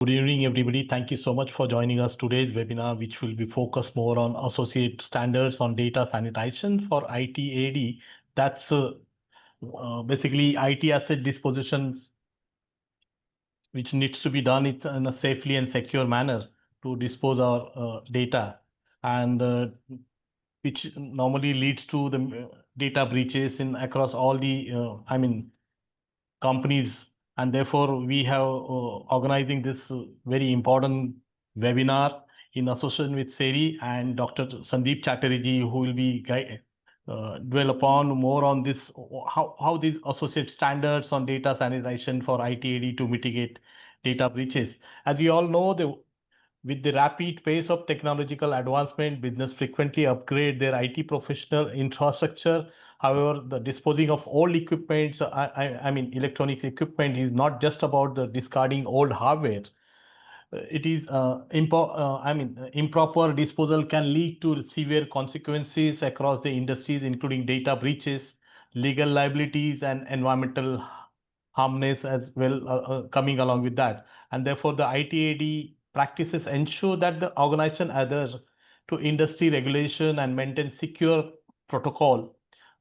Good evening, everybody. Thank you so much for joining us today's webinar, which will be focused more on associate standards on data sanitation for ITAD. That's basically IT asset dispositions, which needs to be done it in a safely and secure manner to dispose our data, and which normally leads to the data breaches in across all the companies, and therefore we have organizing this very important webinar in association with SERI and Dr. Sandip Chatterjee, who will be dwell upon more on this, how these associate standards on data sanitization for ITAD to mitigate data breaches. As we all know, with the rapid pace of technological advancement, business frequently upgrade their IT professional infrastructure. However, the disposing of old equipment, I mean, electronic equipment is not just about the discarding old hardware. It is improper disposal can lead to severe consequences across the industries, including data breaches, legal liabilities, and environmental harmness as well coming along with that. And therefore, the ITAD practices ensure that the organization adheres to industry regulation and maintain secure protocol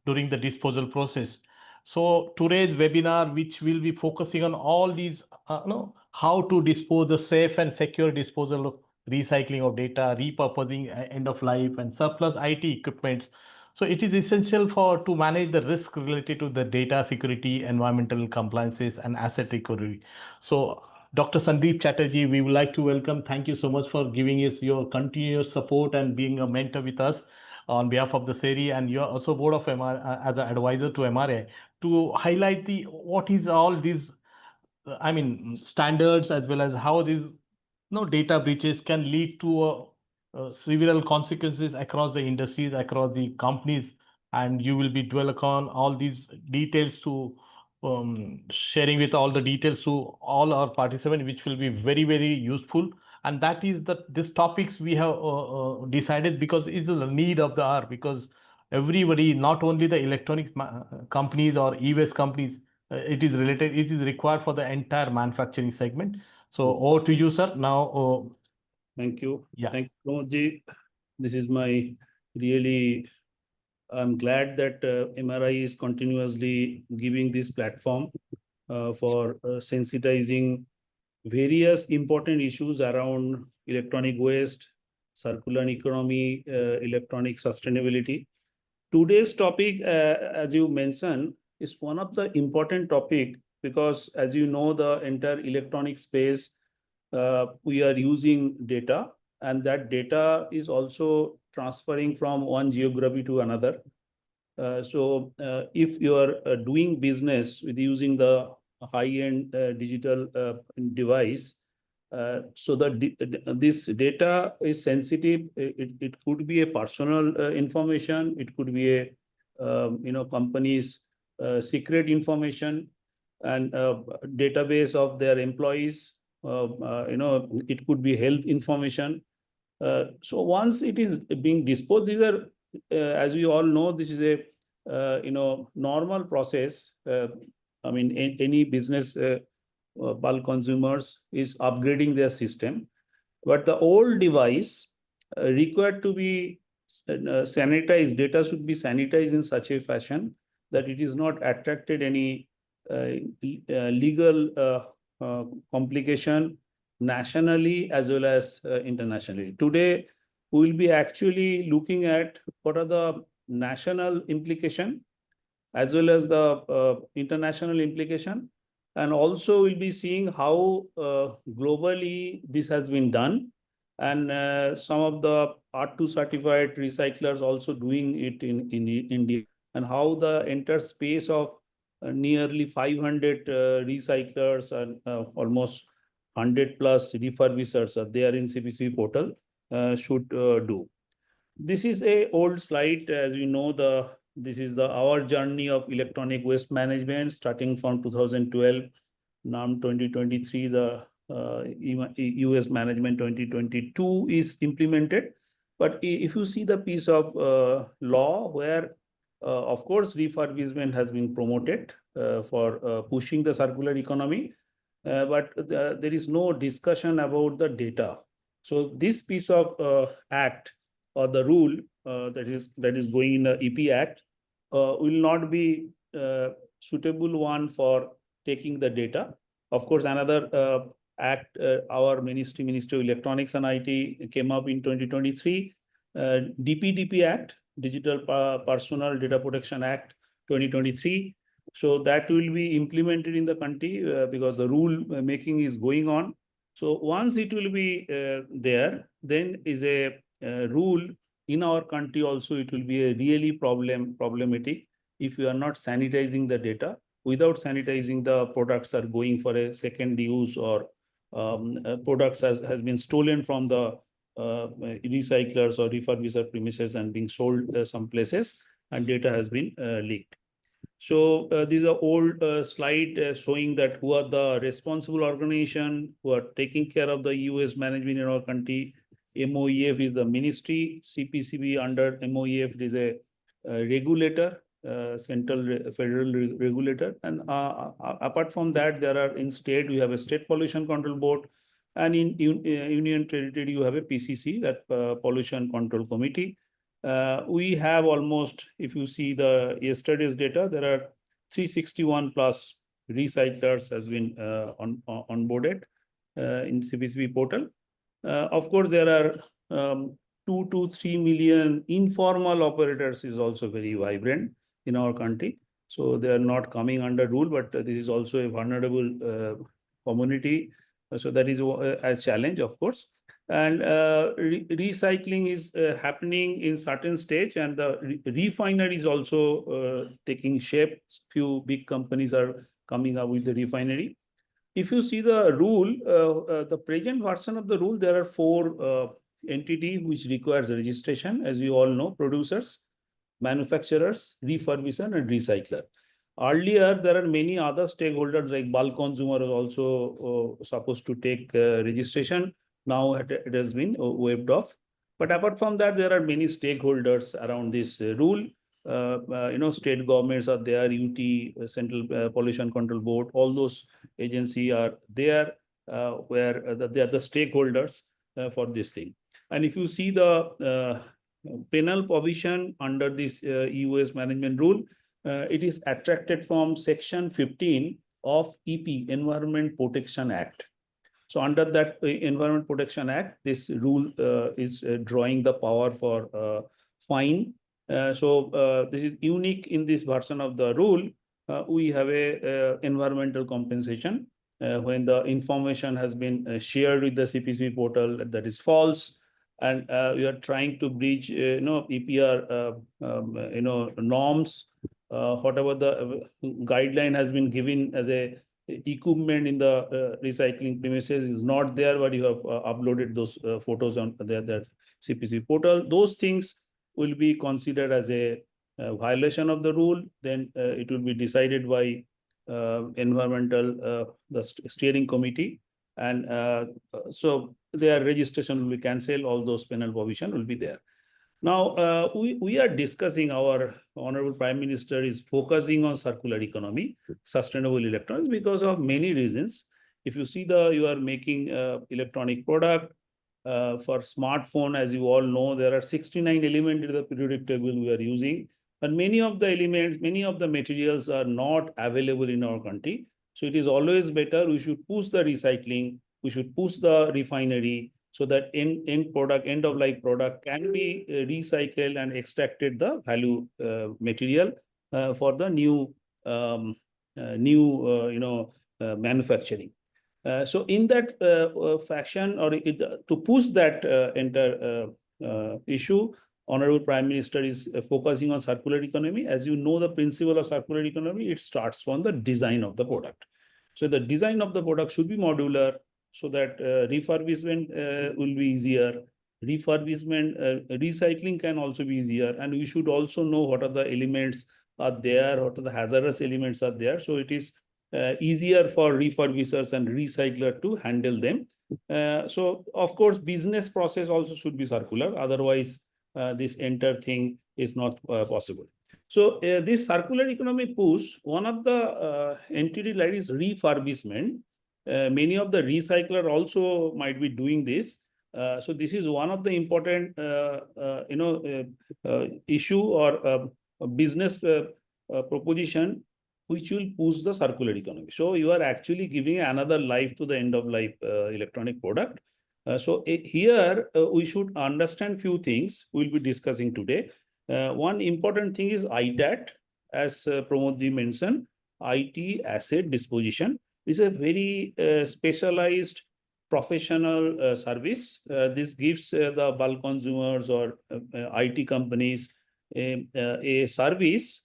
during the disposal process. So today's webinar, which will be focusing on all these, how to dispose the safe and secure disposal of recycling of data, repurposing end of life, and surplus IT equipments. So it is essential to manage the risk related to the data security, environmental compliances, and asset recovery. So Dr. Sandip Chatterjee, we would like to welcome. Thank you so much for giving us your continuous support and being a mentor with us on behalf of the SERI, and you're also board of as an advisor to MRAI to highlight the what is all these standards, as well as how these data breaches can lead to several consequences across the industries, across the companies, and you will be dwell upon all these details to sharing with all the details to all our participants, which will be very, very useful. And that is that these topics we have decided because it's a need of the hour, because everybody, not only the electronics companies or e-waste companies, it is related, it is required for the entire manufacturing segment. So over to you, sir. Now, thank you. Yeah. Thank you, Pramod ji. This is my really, I'm glad that MRI is continuously giving this platform for sensitizing various important issues around electronic waste, circular economy, electronic sustainability. Today's topic, as you mentioned, is one of the important topic because, as you know, the entire electronic space, we are using data, and that data is also transferring from one geography to another. So if you are doing business with using the high-end digital device, so this data is sensitive. It could be a personal information. It could be a company's secret information and database of their employees. It could be health information. So once it is being disposed, these are, as we all know, this is a normal process. Any business bulk consumers is upgrading their system, but the old device required to be sanitized. Data should be sanitized in such a fashion that it is not attracted any legal complication nationally as well as internationally. Today, we will be actually looking at what are the national implication as well as the international implication, and also we'll be seeing how globally this has been done, and some of the R2 certified recyclers also doing it in India, and how the entire space of nearly 500 recyclers and almost 100 plus refurbishers are there in CPCB portal should do. This is a old slide. As you know, this is our journey of electronic waste management starting from 2012. Now 2023, the US management 2022 is implemented. But if you see the piece of law where, of course, refurbishment has been promoted for pushing the circular economy, but there is no discussion about the data. So this piece of act or the rule that is going in the EP Act will not be suitable one for taking the data. Of course, another act, our Ministry of Electronics and IT came up in 2023, DPDP Act, Digital Personal Data Protection Act 2023. So that will be implemented in the country because the rule making is going on. So once it will be there, then is a rule in our country also, it will be a really problematic if you are not sanitizing the data. Without sanitizing, the products are going for a second use, or products has been stolen from the recyclers or refurbisher premises and being sold some places, and data has been leaked. So this is an old slide showing that who are the responsible organization who are taking care of the US management in our country. MOEF is the ministry, CPCB under MOEF is a regulator, federal regulator. And apart from that, there are in state, we have a state pollution control board, and in union territory, you have a PCC, that pollution control committee. We have almost, if you see the yesterday's data, there are 361 plus recyclers has been onboarded in CPCB portal. Of course, there are 2 to 3 million informal operators is also very vibrant in our country. So they are not coming under rule, but this is also a vulnerable community. So that is a challenge, of course. And recycling is happening in certain stage, and the refinery is also taking shape. Few big companies are coming up with the refinery. If you see the rule, the present version of the rule, there are 4 entities which requires registration, as you all know: producers, manufacturers, refurbisher, and recycler. Earlier, there are many other stakeholders like bulk consumer is also supposed to take registration. Now it has been waived off. But apart from that, there are many stakeholders around this rule. State governments are there, UT, Central Pollution Control Board, all those agencies are there where they are the stakeholders for this thing. And if you see the penal provision under this US management rule, it is attracted from Section 15 of EP, Environment Protection Act. So under that Environment Protection Act, this rule is drawing the power for fine. This is unique in this version of the rule. We have a environmental compensation when the information has been shared with the CPC portal that is false, and we are trying to breach EPR norms. Whatever the guideline has been given as a equipment in the recycling premises is not there, but you have uploaded those photos on the CPC portal. Those things will be considered as a violation of the rule. Then it will be decided by environmental the steering committee, and so their registration will be cancelled. All those penal provision will be there. Now, we are discussing, our Honorable Prime Minister is focusing on circular economy, sustainable electronics, because of many reasons. If you see you are making electronic product for smartphone, as you all know, there are 69 elements in the periodic table we are using. And many of the elements, many of the materials are not available in our country. So it is always better, we should push the recycling, we should push the refinery, so that end of life product can be recycled and extracted the value material for the new manufacturing. So in that fashion, or to push that entire issue, Honorable Prime Minister is focusing on circular economy. As you know, the principle of circular economy, it starts from the design of the product. So the design of the product should be modular, so that refurbishment will be easier. Recycling can also be easier. And we should also know what are the elements are there, what are the hazardous elements are there. So it is easier for refurbishers and recycler to handle them. So of course, business process also should be circular. Otherwise, this entire thing is not possible. So this circular economy push, one of the entity like is refurbishment. many of the recycler also might be doing this. So this is one of the important, issue or business proposition which will push the circular economy. So you are actually giving another life to the end of life electronic product. Here we should understand few things we'll be discussing today. One important thing is ITAD, as Pramod ji mentioned, IT asset disposition. This is a very specialized professional service. This gives the bulk consumers or IT companies a service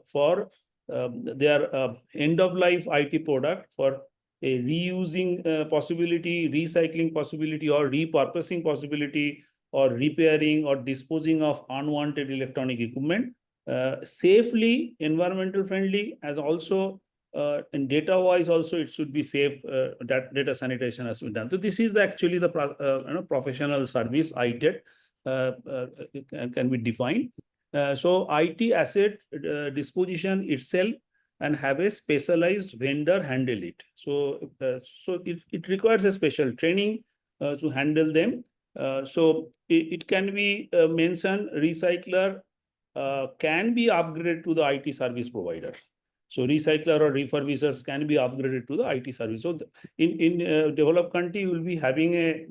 for their end of life IT product for a reusing possibility, recycling possibility, or repurposing possibility, or repairing or disposing of unwanted electronic equipment safely, environmental friendly, as also and data wise also it should be safe. That data sanitation has been done. So this is actually the professional service ITAD can be defined. So IT asset disposition itself and have a specialized vendor handle it. So it requires a special training to handle them. So it can be mentioned recycler can be upgraded to the IT service provider. So recycler or refurbishers can be upgraded to the IT service. So in developed country, you will be having a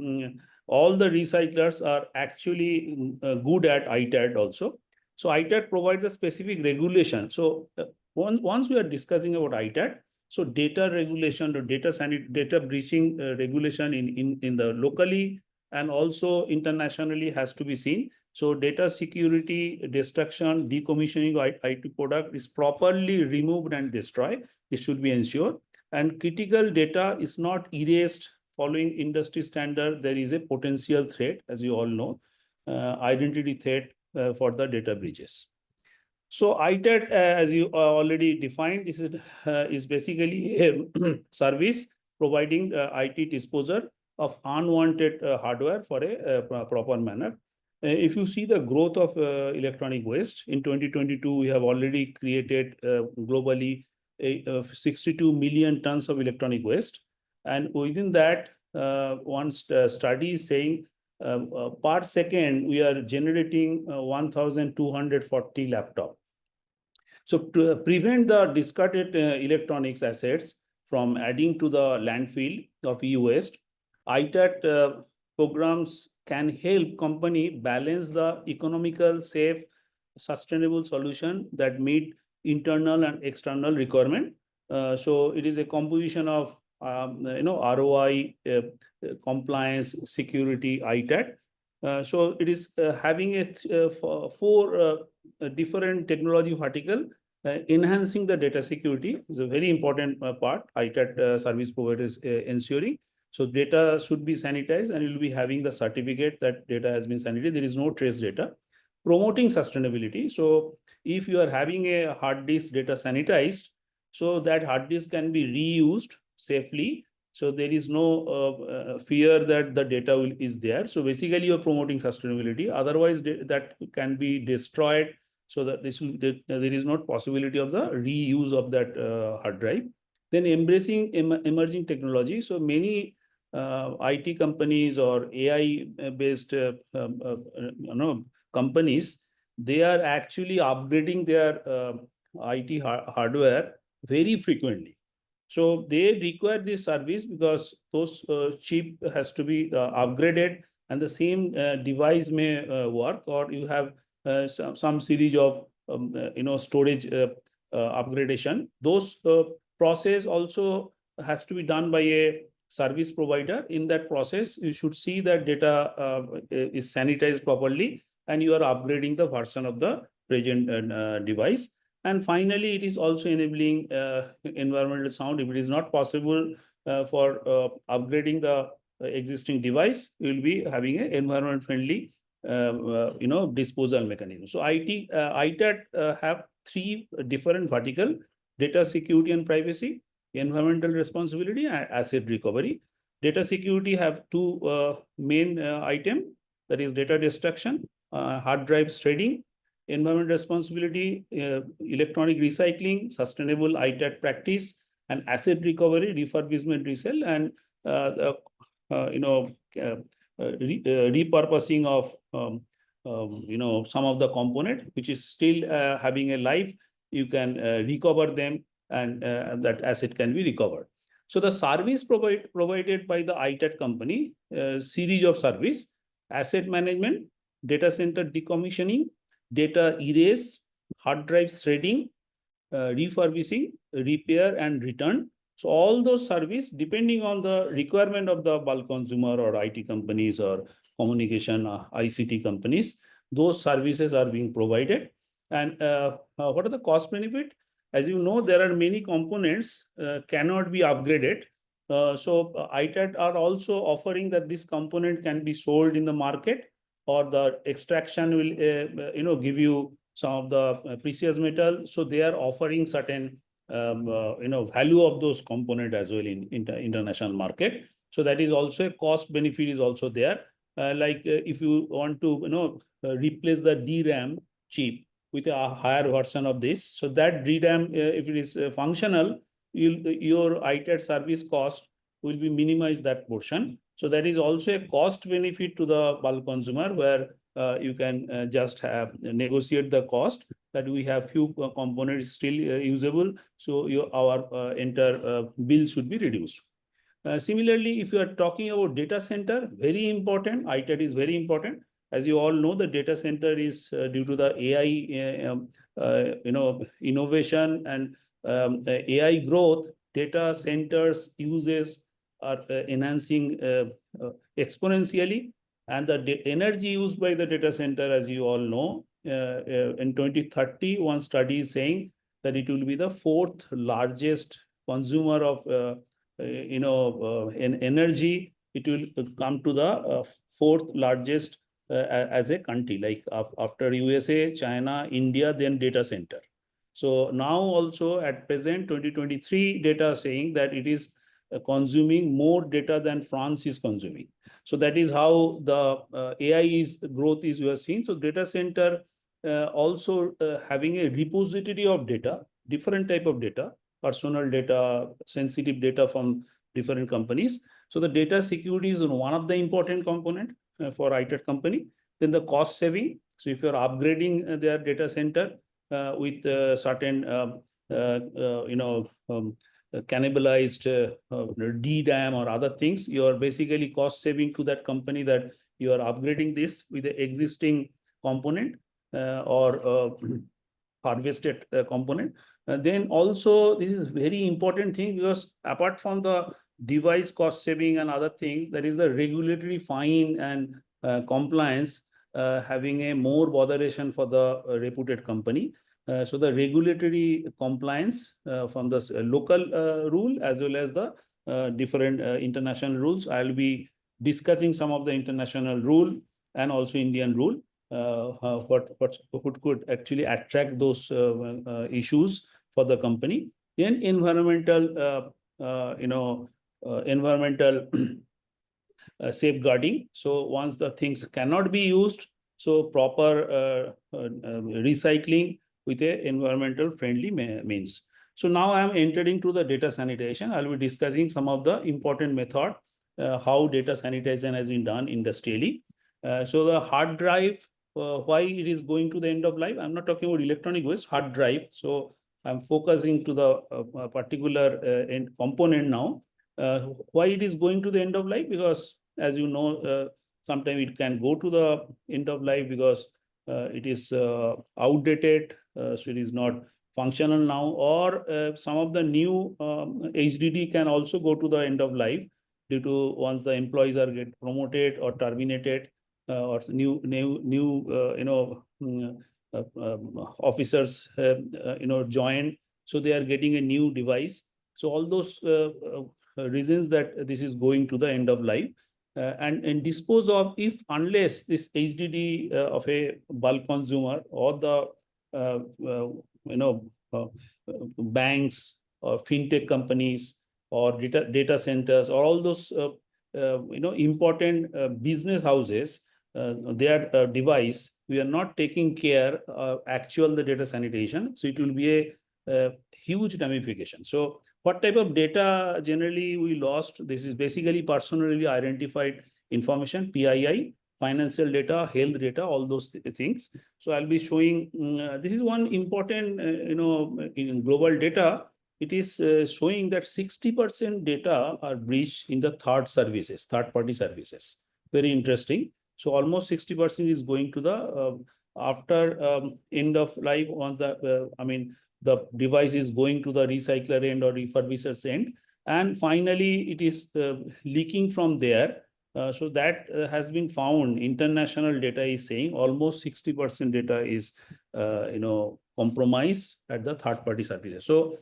all the recyclers are actually good at ITAD also. So ITAD provides a specific regulation. So once we are discussing about ITAD, so data regulation or data breaching regulation in the locally and also internationally has to be seen. So data security, destruction, decommissioning of IT product is properly removed and destroyed. This should be ensured. And critical data is not erased following industry standard. There is a potential threat, as you all know, identity threat for the data breaches. So ITAD, as you already defined, this is basically a service providing IT disposal of unwanted hardware for a proper manner. If you see the growth of electronic waste in 2022, we have already created globally 62 million tons of electronic waste. And within that, one study is saying per second, we are generating 1,240 laptops. So to prevent the discarded electronics assets from adding to the landfill of e-waste, ITAD programs can help company balance the economical, safe, sustainable solution that meet internal and external requirement. So it is a composition of ROI, compliance, security, ITAD. So it is having a four different technology vertical. Enhancing the data security is a very important part. ITAD service provider is ensuring. So data should be sanitized and you'll be having the certificate that data has been sanitized. There is no trace data. Promoting sustainability. So if you are having a hard disk data sanitized, so that hard disk can be reused safely. So there is no fear that the data is there. So basically you're promoting sustainability. Otherwise that can be destroyed. So that there is not possibility of the reuse of that hard drive. Then embracing emerging technology. So many IT companies or AI based companies, they are actually upgrading their IT hardware very frequently. So they require this service because those chip has to be upgraded and the same device may work, or you have some series of storage upgradation. Those process also has to be done by a service provider. In that process, you should see that data is sanitized properly and you are upgrading the version of the present device. And finally, it is also enabling environmental sound. If it is not possible for upgrading the existing device, you will be having an environment friendly disposal mechanism. So ITAD have three different vertical: data security and privacy, environmental responsibility, and asset recovery. Data security have two main item, that is data destruction, hard drives trading. Environmental responsibility, electronic recycling, sustainable ITAD practice, and asset recovery, refurbishment, resale, and repurposing of some of the component which is still having a life. You can recover them, and that asset can be recovered. So the service provided by the ITAD company, series of service: asset management, data center decommissioning, data erase, hard drive shredding, refurbishing, repair, and return. So all those service, depending on the requirement of the bulk consumer or IT companies or communication ICT companies, those services are being provided. And what are the cost benefit? As you know, there are many components cannot be upgraded. So ITAD are also offering that this component can be sold in the market, or the extraction will give you some of the precious metal. So they are offering certain value of those component as well in international market. So that is also a cost benefit is also there. If you want to replace the DRAM chip with a higher version of this, so that DRAM if it is functional, your ITAD service cost will be minimized that portion. So that is also a cost benefit to the bulk consumer, where you can just have negotiate the cost, that we have few components still usable, so our entire bill should be reduced. Similarly, if you are talking about data center, very important, ITAD is very important. As you all know, the data center is due to the AI innovation and AI growth. Data centers uses are enhancing exponentially, and the energy used by the data center, as you all know, in 2030, one study is saying that it will be the fourth largest consumer of in energy. It will come to the fourth largest as a country, like after USA, China, India, then data center. So now also at present 2023 data saying that it is consuming more data than France is consuming. So that is how the AI growth is we are seeing. So data center also having a repository of data, different type of data, personal data, sensitive data from different companies. So the data security is one of the important component for ITAD company. Then the cost saving. So if you're upgrading their data center with certain cannibalized DRAM or other things, you are basically cost saving to that company, that you are upgrading this with the existing component or harvested component. Then also this is very important thing, because apart from the device cost saving and other things, there is the regulatory fine and compliance having a more botheration for the reputed company. So the regulatory compliance from the local rule as well as the different international rules. I'll be discussing some of the international rule and also Indian rule. What could actually attract those issues for the company. Then environmental safeguarding. So once the things cannot be used, so proper recycling with a environmental friendly means. So now I am entering to the data sanitation. I'll be discussing some of the important method how data sanitation has been done industrially. So the hard drive, why it is going to the end of life? I'm not talking about electronic waste, hard drive. So I'm focusing to the particular end component now. Why it is going to the end of life? Because as you know, sometimes it can go to the end of life because it is outdated, so it is not functional now, or some of the new HDD can also go to the end of life due to once the employees are get promoted or terminated, or new officers join, so they are getting a new device. So all those reasons that this is going to the end of life. And dispose of, if unless this HDD of a bulk consumer or the banks or fintech companies or data centers or all those important business houses, their device, we are not taking care of actual the data sanitation, so it will be a huge ramification. So What type of data generally we lost? This is basically personally identified information, PII, financial data, health data, all those things. So I'll be showing, this is one important, in global data, it is showing that 60% data are breached in the third-party services. Very interesting. So almost 60% is going to the, after end of life on the, the device is going to the recycler end or refurbisher's end. And finally, it is leaking from there. So that has been found. International data is saying almost 60% data is, compromised at the third-party services. So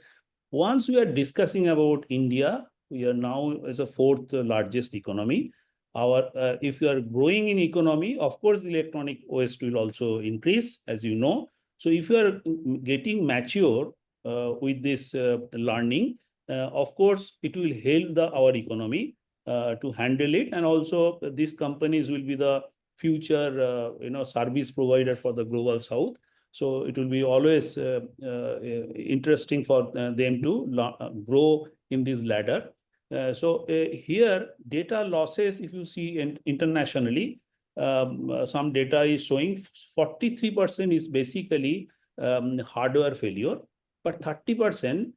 once we are discussing about India, we are now as a fourth largest economy. Our if you are growing in economy, of course, electronic waste will also increase, as you know. So if you are getting mature with this learning, of course, it will help our economy to handle it, and also these companies will be the future, service provider for the global south. So it will be always interesting for them to grow in this ladder. So here, data losses, if you see internationally, some data is showing 43% is basically hardware failure, but 30%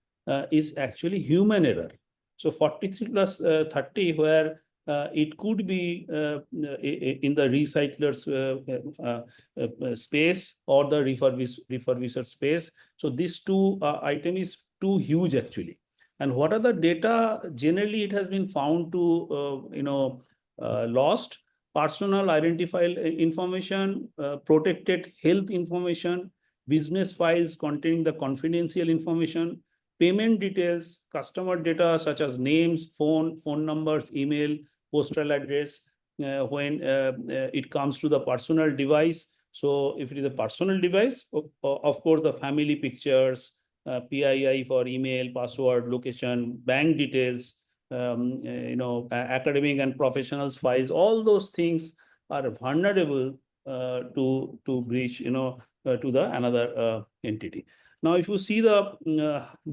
is actually human error. So 43 plus 30, where it could be in the recyclers space or the refurbisher space. So these two item is too huge actually. And what are the data? Generally, it has been found to lost personal identifiable information, protected health information, business files containing the confidential information, payment details, customer data such as names, phone numbers, email, postal address. When it comes to the personal device, so if it is a personal device, of course, the family pictures, PII for email, password, location, bank details, academic and professionals files, all those things are vulnerable to breach, to the another entity. Now, if you see the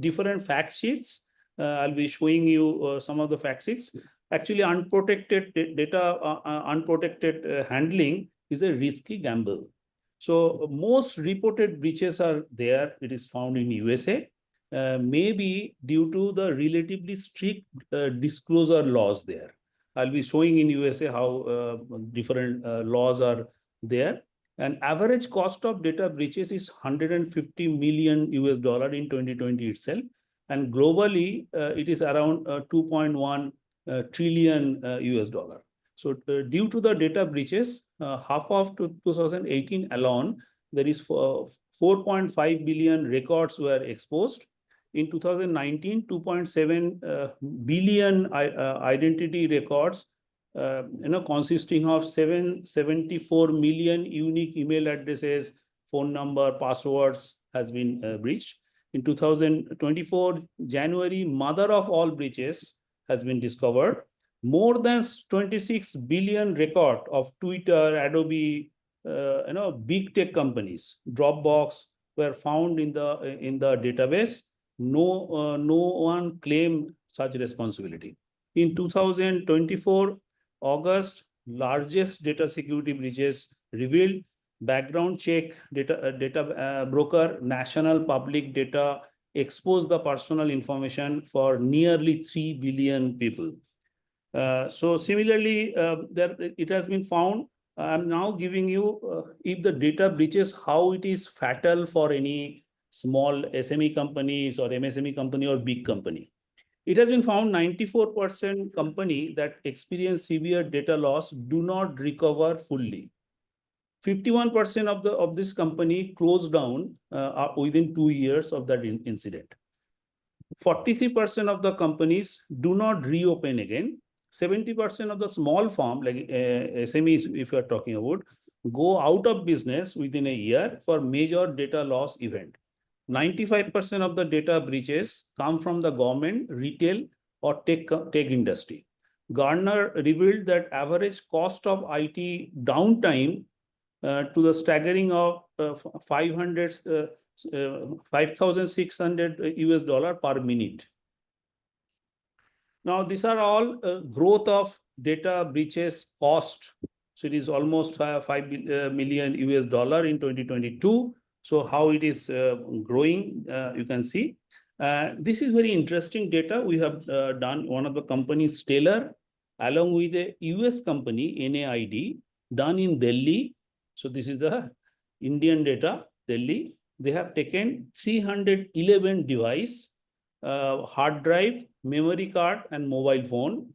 different fact sheets, I'll be showing you some of the fact sheets. Actually, unprotected data, unprotected handling is a risky gamble. So most reported breaches are there. It is found in USA, maybe due to the relatively strict disclosure laws there. I'll be showing in USA how different laws are there. And average cost of data breaches is 150 million US dollar in 2020 itself. And globally, it is around 2.1 trillion US dollar. So due to the data breaches, half of 2018 alone, there is 4.5 billion records were exposed. In 2019, 2.7 billion identity records, consisting of 774 million unique email addresses, phone number, passwords has been breached. In 2024, January, mother of all breaches has been discovered. More than 26 billion record of Twitter, Adobe, big tech companies, Dropbox were found in the database. No one claimed such responsibility. In 2024, August, largest data security breaches revealed. Background check data broker, National Public Data, exposed the personal information for nearly 3 billion people. So similarly, it has been found. I'm now giving you if the data breaches, how it is fatal for any small SME companies or MSME company or big company. It has been found 94% company that experience severe data loss do not recover fully. 51% of this company closed down within 2 years of that incident. 43% of the companies do not reopen again. 70% of the small firm, like SMEs, if you are talking about, go out of business within a year for major data loss event. 95% of the data breaches come from the government, retail, or tech industry. Gartner revealed that average cost of IT downtime to the staggering of 5,600 US dollar per minute. Now, these are all growth of data breaches cost. So it is almost 5 million US dollar in 2022. So how it is growing, you can see. This is very interesting data. We have done one of the companies, Stellar, along with a US company, NAID, done in Delhi. So this is the Indian data, Delhi. They have taken 311 device, hard drive, memory card, and mobile phone,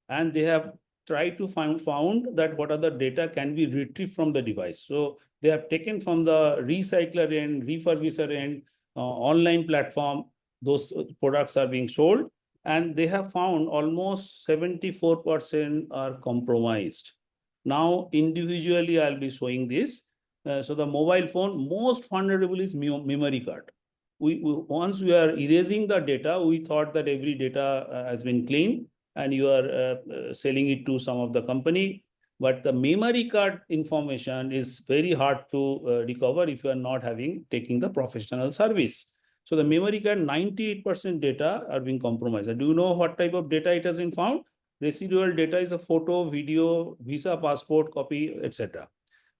and they have tried to found that what are the data can be retrieved from the device. So they have taken from the recycler end, refurbisher end, online platform, those products are being sold, and they have found almost 74% are compromised. Now, individually, I'll be showing this. So the mobile phone, most vulnerable is memory card. Once we are erasing the data, we thought that every data has been cleaned and you are selling it to some of the company. But the memory card information is very hard to recover if you are not taking the professional service. So the memory card, 98% data are being compromised. Do you know what type of data it has been found? Residual data is a photo, video, visa, passport, copy, etc.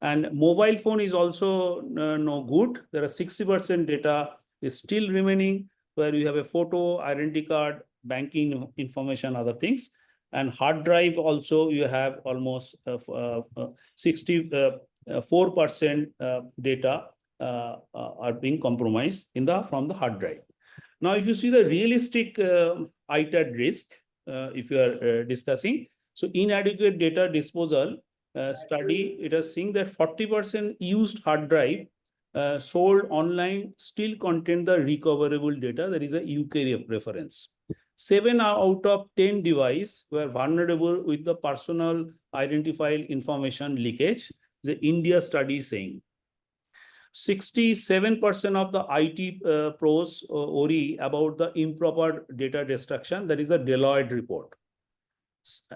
And mobile phone is also no good. There are 60% data is still remaining, where you have a photo, identity card, banking information, other things. And hard drive also, you have almost 64% data are being compromised from the hard drive. Now, if you see the realistic ITAD risk, if you are discussing, so inadequate data disposal study, it has seen that 40% used hard drive sold online still contain the recoverable data. That is a UK reference. 7 out of 10 devices were vulnerable with the personal identifiable information leakage. The India study saying 67% of the IT pros worry about the improper data destruction. That is the Deloitte report.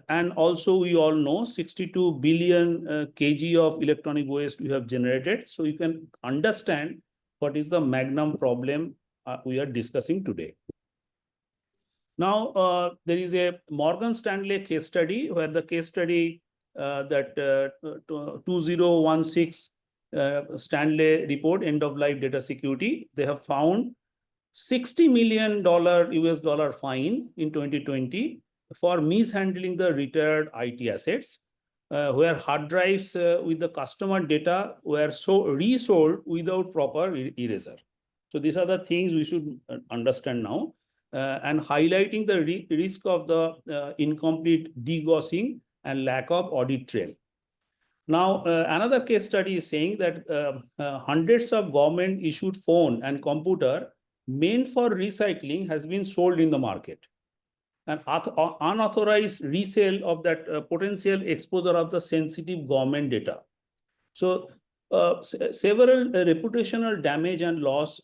And also, we all know 62 billion kg of electronic waste we have generated. So you can understand what is the magnum problem we are discussing today. Now, there is a Morgan Stanley case study where the case study that 2016 Stanley report, end of life data security, they have found $60 million US dollar fine in 2020 for mishandling the retired IT assets, where hard drives with the customer data were resold without proper eraser. So these are the things we should understand now, and highlighting the risk of the incomplete degaussing and lack of audit trail. Now, another case study is saying that hundreds of government issued phone and computer meant for recycling has been sold in the market. And unauthorized resale of that potential exposure of the sensitive government data. So several reputational damage and loss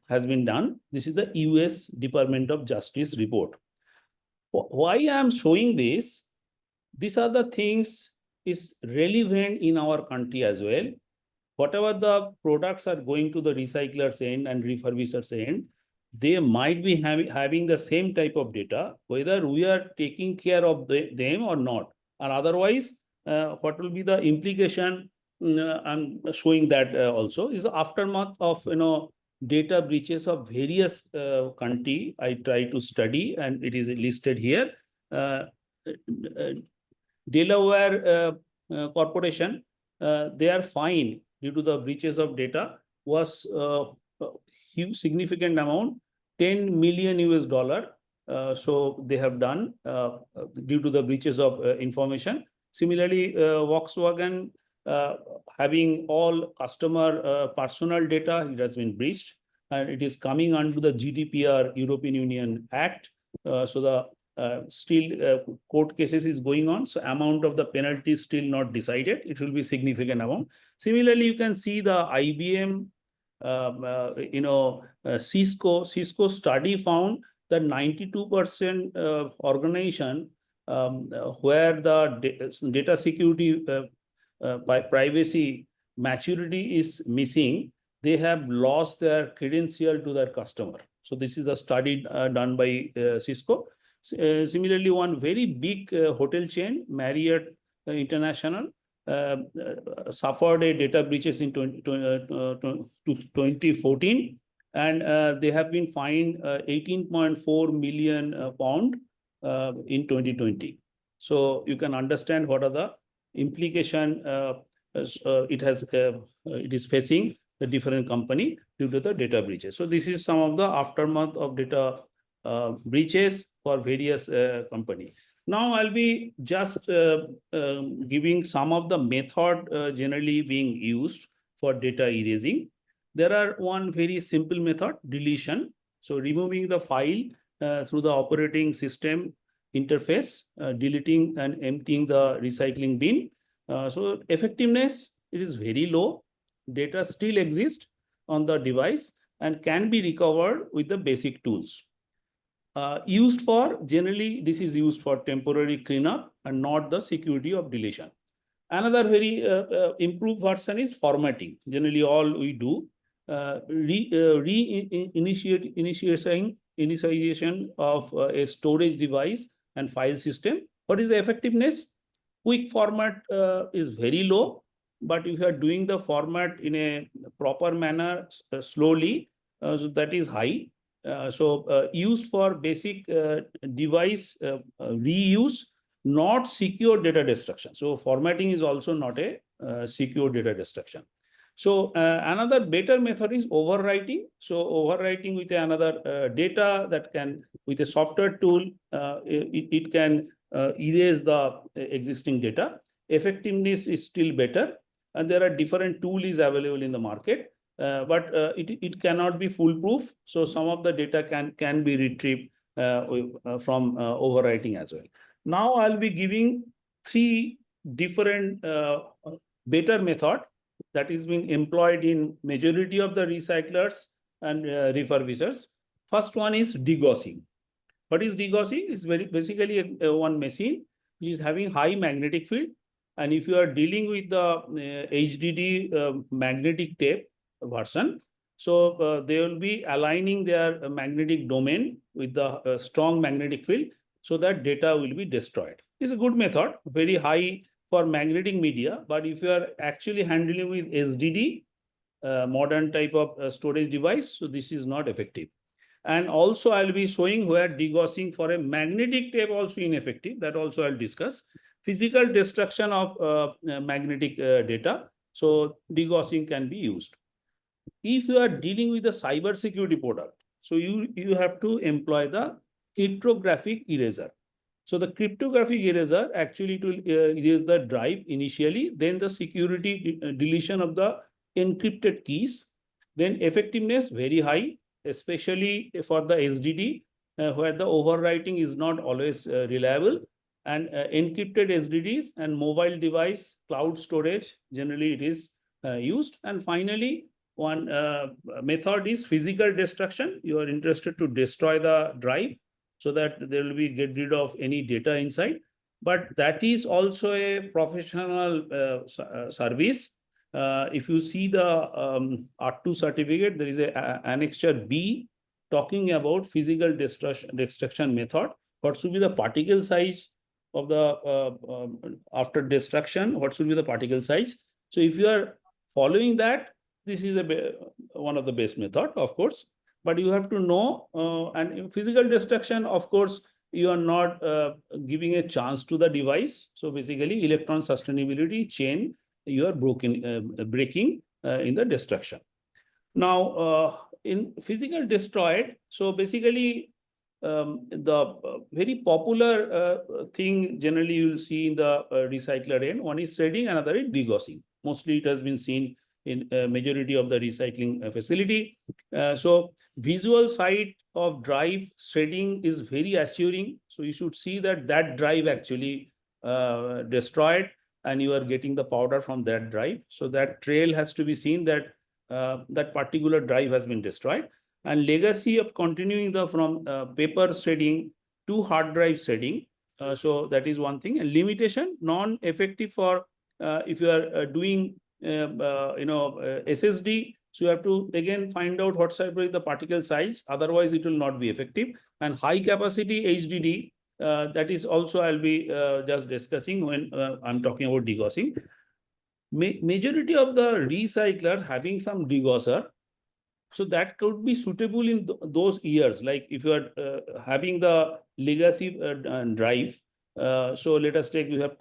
has been done. This is the US Department of Justice report. Why I am showing this? These are the things is relevant in our country as well. Whatever the products are going to the recyclers end and refurbishers end, they might be having the same type of data, whether we are taking care of them or not. And otherwise, what will be the implication? I'm showing that also is the aftermath of data breaches of various country. I try to study, and it is listed here. Delaware Corporation, they are fined due to the breaches of data was huge, significant amount, 10 million US dollar. So they have done due to the breaches of information. Similarly, Volkswagen having all customer personal data, it has been breached, and it is coming under the GDPR European Union Act. So the still court cases is going on. So amount of the penalty is still not decided. It will be significant amount. Similarly, you can see the IBM, Cisco study found that 92% organization where the data security by privacy maturity is missing, they have lost their credential to their customer. So this is a study done by Cisco. Similarly, one very big hotel chain, Marriott International, suffered a data breaches in 2014, and they have been fined 18.4 million pound in 2020. So you can understand what are the implication it is facing the different company due to the data breaches. So this is some of the aftermath of data breaches for various company. Now I'll be just giving some of the method generally being used for data erasing. There are one very simple method, deletion. So removing the file through the operating system interface, deleting and emptying the recycling bin. So effectiveness, it is very low. Data still exists on the device and can be recovered with the basic tools. Used for, generally, this is used for temporary cleanup and not the security of deletion. Another very improved version is formatting. Generally, all we do, initiation of a storage device and file system. What is the effectiveness? Quick format is very low, but if you are doing the format in a proper manner, slowly, so that is high. Used for basic device reuse, not secure data destruction. So formatting is also not a secure data destruction. So another better method is overwriting. So overwriting with another data that can, with a software tool, it can erase the existing data. Effectiveness is still better, and there are different tools available in the market. But it cannot be foolproof. So some of the data can be retrieved from overwriting as well. Now I'll be giving 3 different better method that is being employed in majority of the recyclers and refurbishers. First one is degaussing. What is degaussing? It's very basically one machine which is having high magnetic field. And if you are dealing with the HDD magnetic tape version, so they will be aligning their magnetic domain with the strong magnetic field so that data will be destroyed. It's a good method, very high for magnetic media. But if you are actually handling with SDD, modern type of storage device, so this is not effective. And also I'll be showing where degaussing for a magnetic tape also ineffective. That also I'll discuss. Physical destruction of magnetic data. So degaussing can be used. If you are dealing with a cyber security product, so you have to employ the cryptographic eraser. So the cryptographic eraser actually it will erase the drive initially, then the security deletion of the encrypted keys, then effectiveness very high, especially for the SDD, where the overwriting is not always reliable, and encrypted SDDs and mobile device cloud storage, generally it is used. And finally, one method is physical destruction. You are interested to destroy the drive so that there will be get rid of any data inside. But that is also a professional service. If you see the R2 certificate, there is a annexure B talking about physical destruction method. What should be the particle size of the after destruction? What should be the particle size? So if you are following that, this is one of the best method, of course. But you have to know, and in physical destruction, of course, you are not giving a chance to the device. So basically, electron sustainability chain, you are breaking in the destruction. Now, in physical destroyed, so basically, the very popular thing generally you will see in the recycler end, one is shredding, another is degaussing. Mostly it has been seen in majority of the recycling facility. So visual side of drive shredding is very assuring. So you should see that drive actually destroyed and you are getting the powder from that drive. So that trail has to be seen that that particular drive has been destroyed. And legacy of continuing from paper shredding to hard drive shredding. So that is one thing. And limitation, non-effective for if you are doing SSD. So you have to again find out what size is the particle size. Otherwise, it will not be effective. And high capacity HDD, That is also I'll be just discussing when I'm talking about degaussing. Majority of the recyclers having some degausser, so that could be suitable in those years. Like if you are having the legacy drive, so let us take you have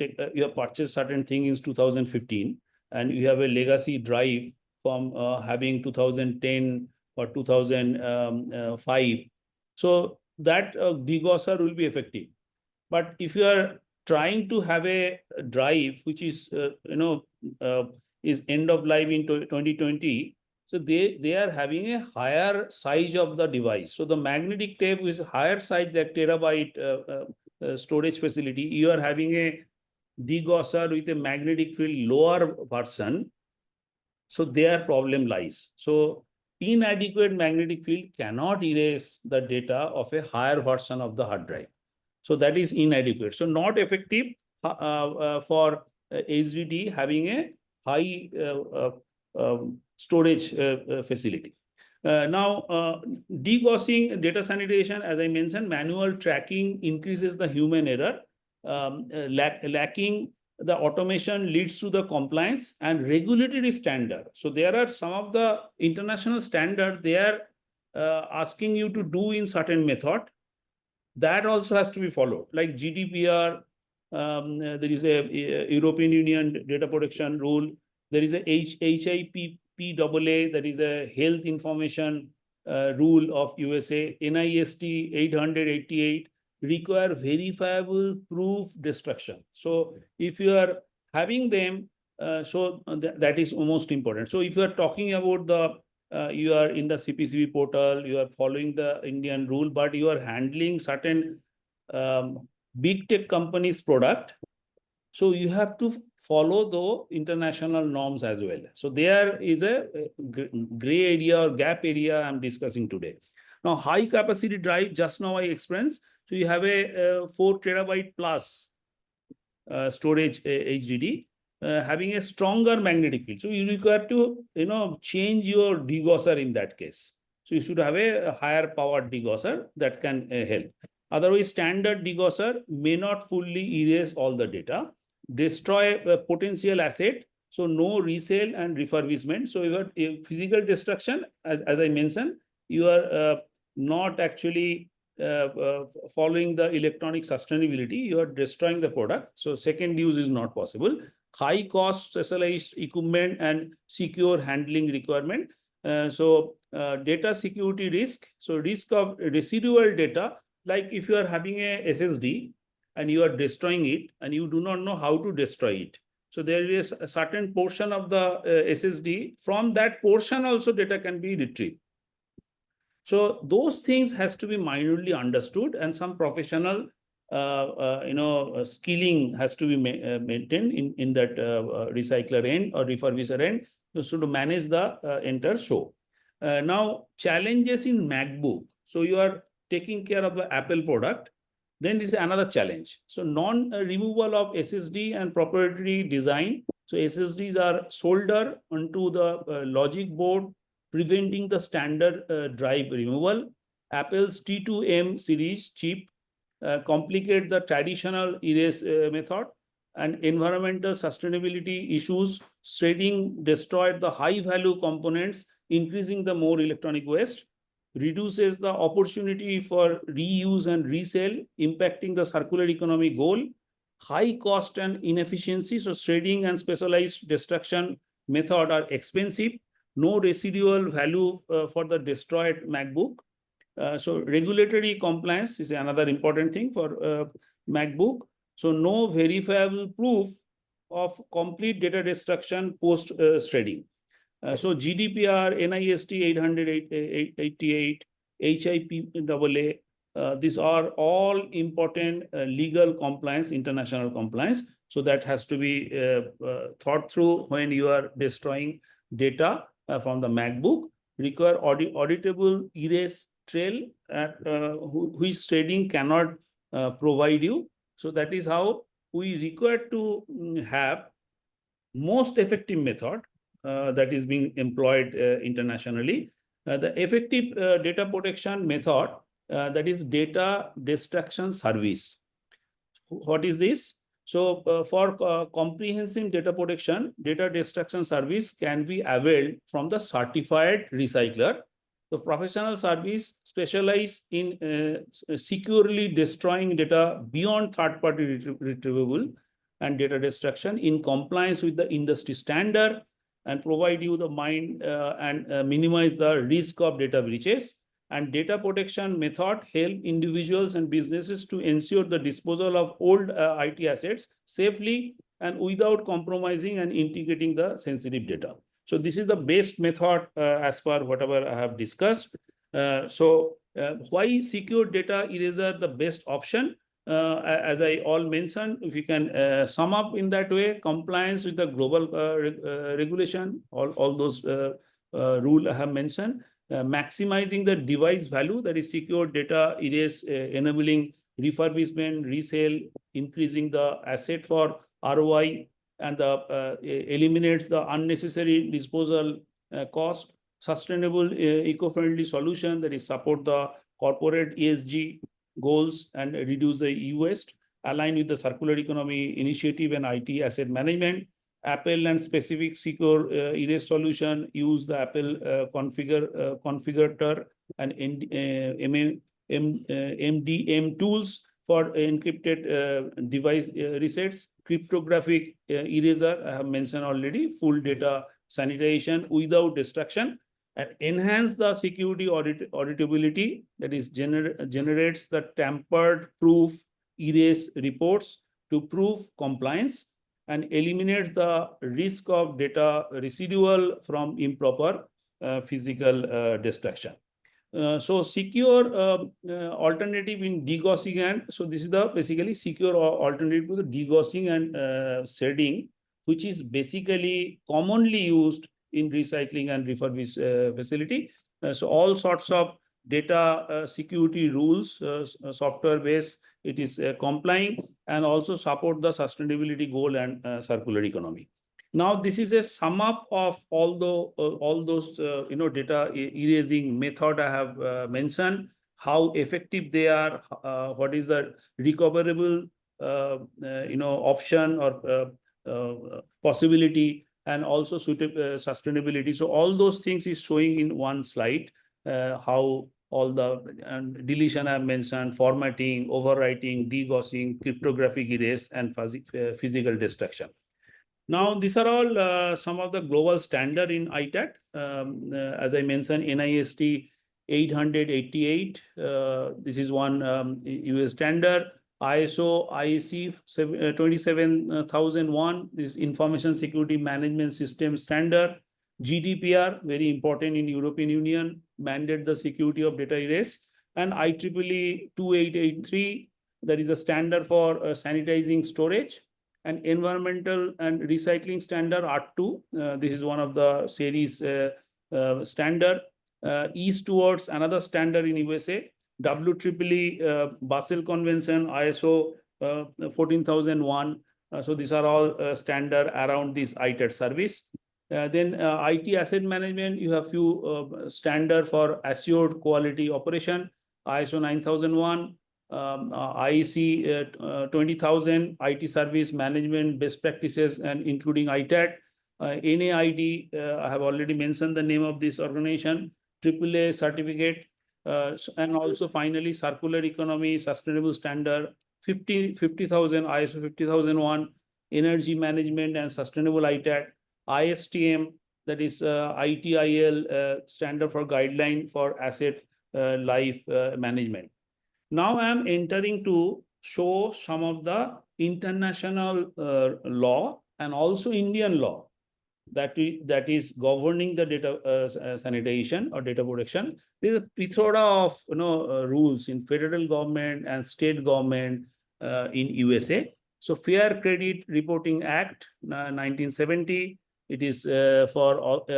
purchased certain thing in 2015, and you have a legacy drive from having 2010 or 2005. So that degausser will be effective. But if you are trying to have a drive which is is end of life in 2020, so they are having a higher size of the device. So the magnetic tape is higher size, like terabyte storage facility. You are having a degausser with a magnetic field lower version. So their problem lies. So inadequate magnetic field cannot erase the data of a higher version of the hard drive. So that is inadequate. So not effective for HDD having a high storage facility. Now, degaussing, data sanitation, as I mentioned, manual tracking increases the human error. Lacking the automation leads to the compliance and regulatory standard. So there are some of the international standard they are asking you to do in certain method. That also has to be followed, like GDPR. There is a European Union data protection rule. There is a HIPAA, that is a health information rule of USA. NIST 888 require verifiable proof destruction. So if you are having them, that is most important. So if you are talking about the you are in the CPCB portal, you are following the Indian rule, but you are handling certain big tech companies' product. So you have to follow the international norms as well. So there is a gray area or gap area I'm discussing today. Now, high capacity drive, just now I explained. So you have a 4 terabyte plus storage HDD. Having a stronger magnetic field. So you require to, change your degausser in that case. So you should have a higher powered degausser that can help. Otherwise, standard degausser may not fully erase all the data, destroy a potential asset. So no resale and refurbishment. So you have physical destruction, as I mentioned, you are not actually following the electronic sustainability, you are destroying the product. So second use is not possible. High cost specialized equipment and secure handling requirement. Data security risk. So risk of residual data, like if you are having a SSD and you are destroying it and you do not know how to destroy it. So there is a certain portion of the SSD, from that portion also data can be retrieved. So those things has to be minorly understood, and some professional skilling has to be maintained in that recycler end or refurbisher end, so to manage the entire show. Now, challenges in MacBook. So you are taking care of the Apple product, then this is another challenge. So non-removal of SSD and proprietary design. So SSDs are soldered onto the logic board, preventing the standard drive removal. Apple's T2M series chip complicate the traditional erase method, and environmental sustainability issues. Shredding destroyed the high value components, increasing the more electronic waste. Reduces the opportunity for reuse and resale, impacting the circular economy goal. High cost and inefficiency. So shredding and specialized destruction method are expensive. No residual value for the destroyed MacBook. So regulatory compliance is another important thing for MacBook. So no verifiable proof of complete data destruction post shredding. So GDPR, NIST 888, HIPAA, these are all important legal compliance, international compliance. So that has to be thought through when you are destroying data from the MacBook. Require auditable erase trail, which shredding cannot provide you. So that is how we require to have most effective method that is being employed internationally. The effective data protection method, that is data destruction service. what is this? So for comprehensive data protection, data destruction service can be availed from the certified recycler. The professional service specialize in securely destroying data beyond third-party retrievable and data destruction in compliance with the industry standard, and provide you the mind and minimize the risk of data breaches. And data protection method help individuals and businesses to ensure the disposal of old IT assets safely and without compromising and integrating the sensitive data. So this is the best method as per whatever I have discussed. Why secure data eraser the best option? As I all mentioned, if you can sum up in that way, compliance with the global regulation, all those rule I have mentioned, maximizing the device value, that is secure data erase, enabling refurbishment, resale, increasing the asset for ROI, and eliminates the unnecessary disposal cost, sustainable eco-friendly solution, that is support the corporate ESG goals and reduce the e-waste, align with the circular economy initiative and IT asset management. Apple and specific secure erase solution use the Apple configurator and MDM tools for encrypted device resets. Cryptographic eraser, I have mentioned already, full data sanitization without destruction, and enhance the security auditability, that is generates the tampered proof erase reports to prove compliance, and eliminates the risk of data residual from improper physical destruction. So secure alternative in degaussing, and so this is the basically secure alternative to the degaussing and shredding, which is basically commonly used in recycling and refurbish facility. So all sorts of data security rules, software based, it is complying, and also support the sustainability goal and circular economy. Now, this is a sum up of all those data erasing method I have mentioned, how effective they are, what is the recoverable option or possibility, and also sustainability. So all those things is showing in one slide, how all the deletion I have mentioned, formatting, overwriting, degaussing, cryptographic erase, and physical destruction. Now, these are all some of the global standard in ITAD. As I mentioned, NIST 888. This is one US standard. ISO IEC 27001. This is Information Security Management System standard. GDPR, very important in European Union, mandate the security of data erase. And IEEE 2883, that is a standard for sanitizing storage. And environmental and recycling standard R2. This is one of the series standard. East towards another standard in USA. WEEE Basel Convention, ISO 14001. So these are all standard around this ITAD service. Then IT asset management, you have few standard for assured quality operation. ISO 9001. IEC 20,000, IT service management best practices, and including ITAD. NAID, I have already mentioned the name of this organization, AAA certificate, and also finally circular economy, sustainable standard, 50,000, ISO 50,001, energy management and sustainable ITAD, ISTM, that is ITIL standard for guideline for asset life management. Now I am entering to show some of the international law and also Indian law that is governing the data sanitation or data protection. There is a plethora of rules in federal government and state government in USA. So Fair Credit Reporting Act 1970. It is for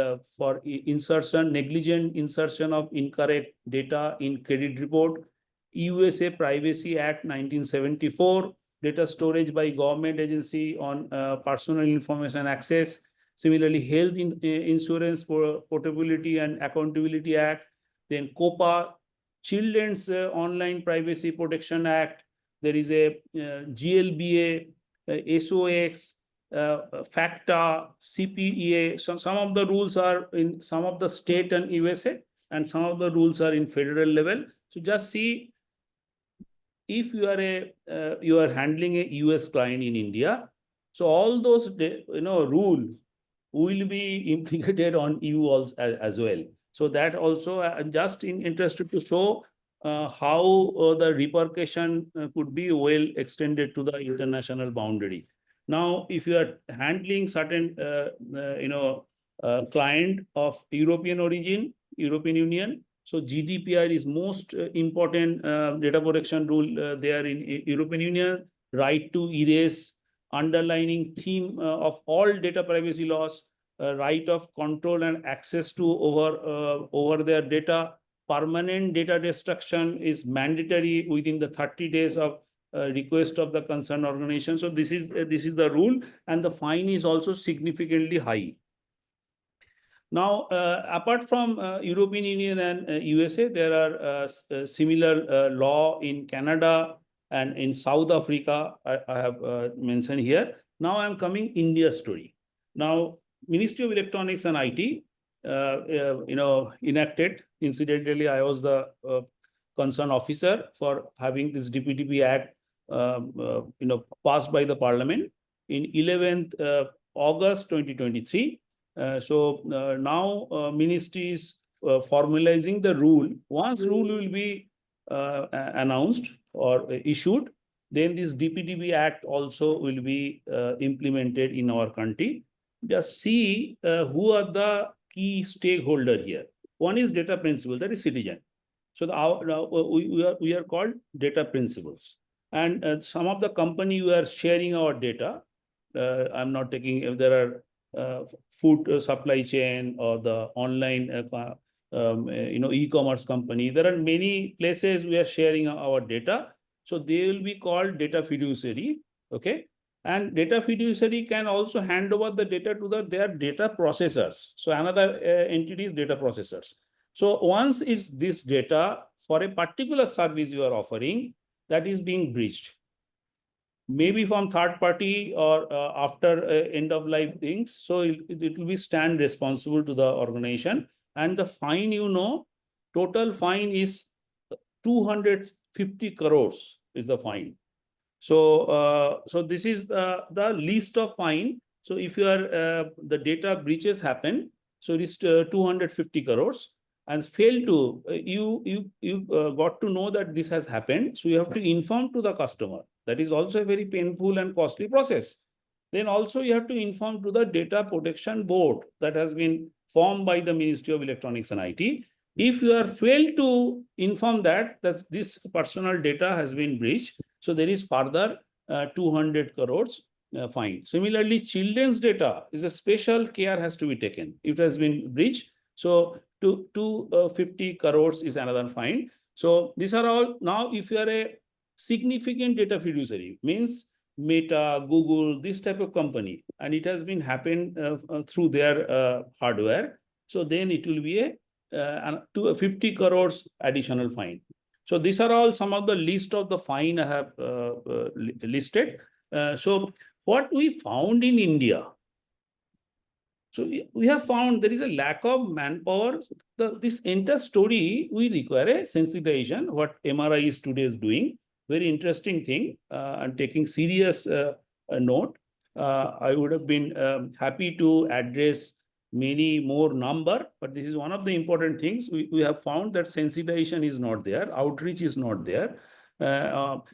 insertion, negligent insertion of incorrect data in credit report. USA Privacy Act 1974, data storage by government agency on personal information access. Similarly, Health Insurance Portability and Accountability Act. Then COPA, Children's Online Privacy Protection Act. there is a GLBA, SOX, FACTA, CPEA. Some of the rules are in some of the state and USA, and some of the rules are in federal level. So just see, if you are you are handling a US client in India, so all those rule will be implicated on you also as well. So that also just interested to show how the repercussion could be well extended to the international boundary. Now, if you are handling certain client of European origin, European Union, so GDPR is most important data protection rule there in European Union. Right to erase, underlining theme of all data privacy laws, right of control and access to over their data. Permanent data destruction is mandatory within the 30 days of request of the concerned organization. So this is the rule, and the fine is also significantly high. Now, apart from European Union and USA, there are similar law in Canada and in South Africa. I have mentioned here. Now I am coming India story. Now, Ministry of Electronics and IT, enacted. Incidentally, I was the concerned officer for having this DPDP Act, passed by the Parliament in 11th August 2023. Now ministry is formalizing the rule. Once rule will be announced or issued, then this DPDP Act also will be implemented in our country. Just see who are the key stakeholder here. One is data principal, that is citizen. So we are called data principals. And some of the company we are sharing our data. I'm not taking, if there are food supply chain or the online e-commerce company, there are many places we are sharing our data. So they will be called data fiduciary. Okay. And data fiduciary can also hand over the data to their data processors. So another entity is data processors. So once it's this data for a particular service you are offering that is being breached, maybe from third party or after end of life things, so it will be stand responsible to the organization. And the fine, total fine is 250 crores is the fine. So so this is the list of fine. So if you are the data breaches happen, so it is 250 crores. And fail to you got to know that this has happened, so you have to inform to the customer. That is also a very painful and costly process. Then also you have to inform to the data protection board that has been formed by the Ministry of Electronics and IT. If you are failed to inform that this personal data has been breached, so there is further 200 crores fine. Similarly, children's data is a special care has to be taken. If it has been breached, so 250 crores is another fine. So these are all. Now, if you are a significant data fiduciary, means Meta, Google, this type of company, and it has been happened through their hardware, so then it will be a 50 crores additional fine. So these are all some of the list of the fine I have listed. So what we found in India, so we have found there is a lack of manpower. This entire story, we require a sensitization, what MRAI is today is doing. Very interesting thing, and taking serious note. I would have been happy to address many more number, but this is one of the important things. We have found that sensitization is not there, outreach is not there,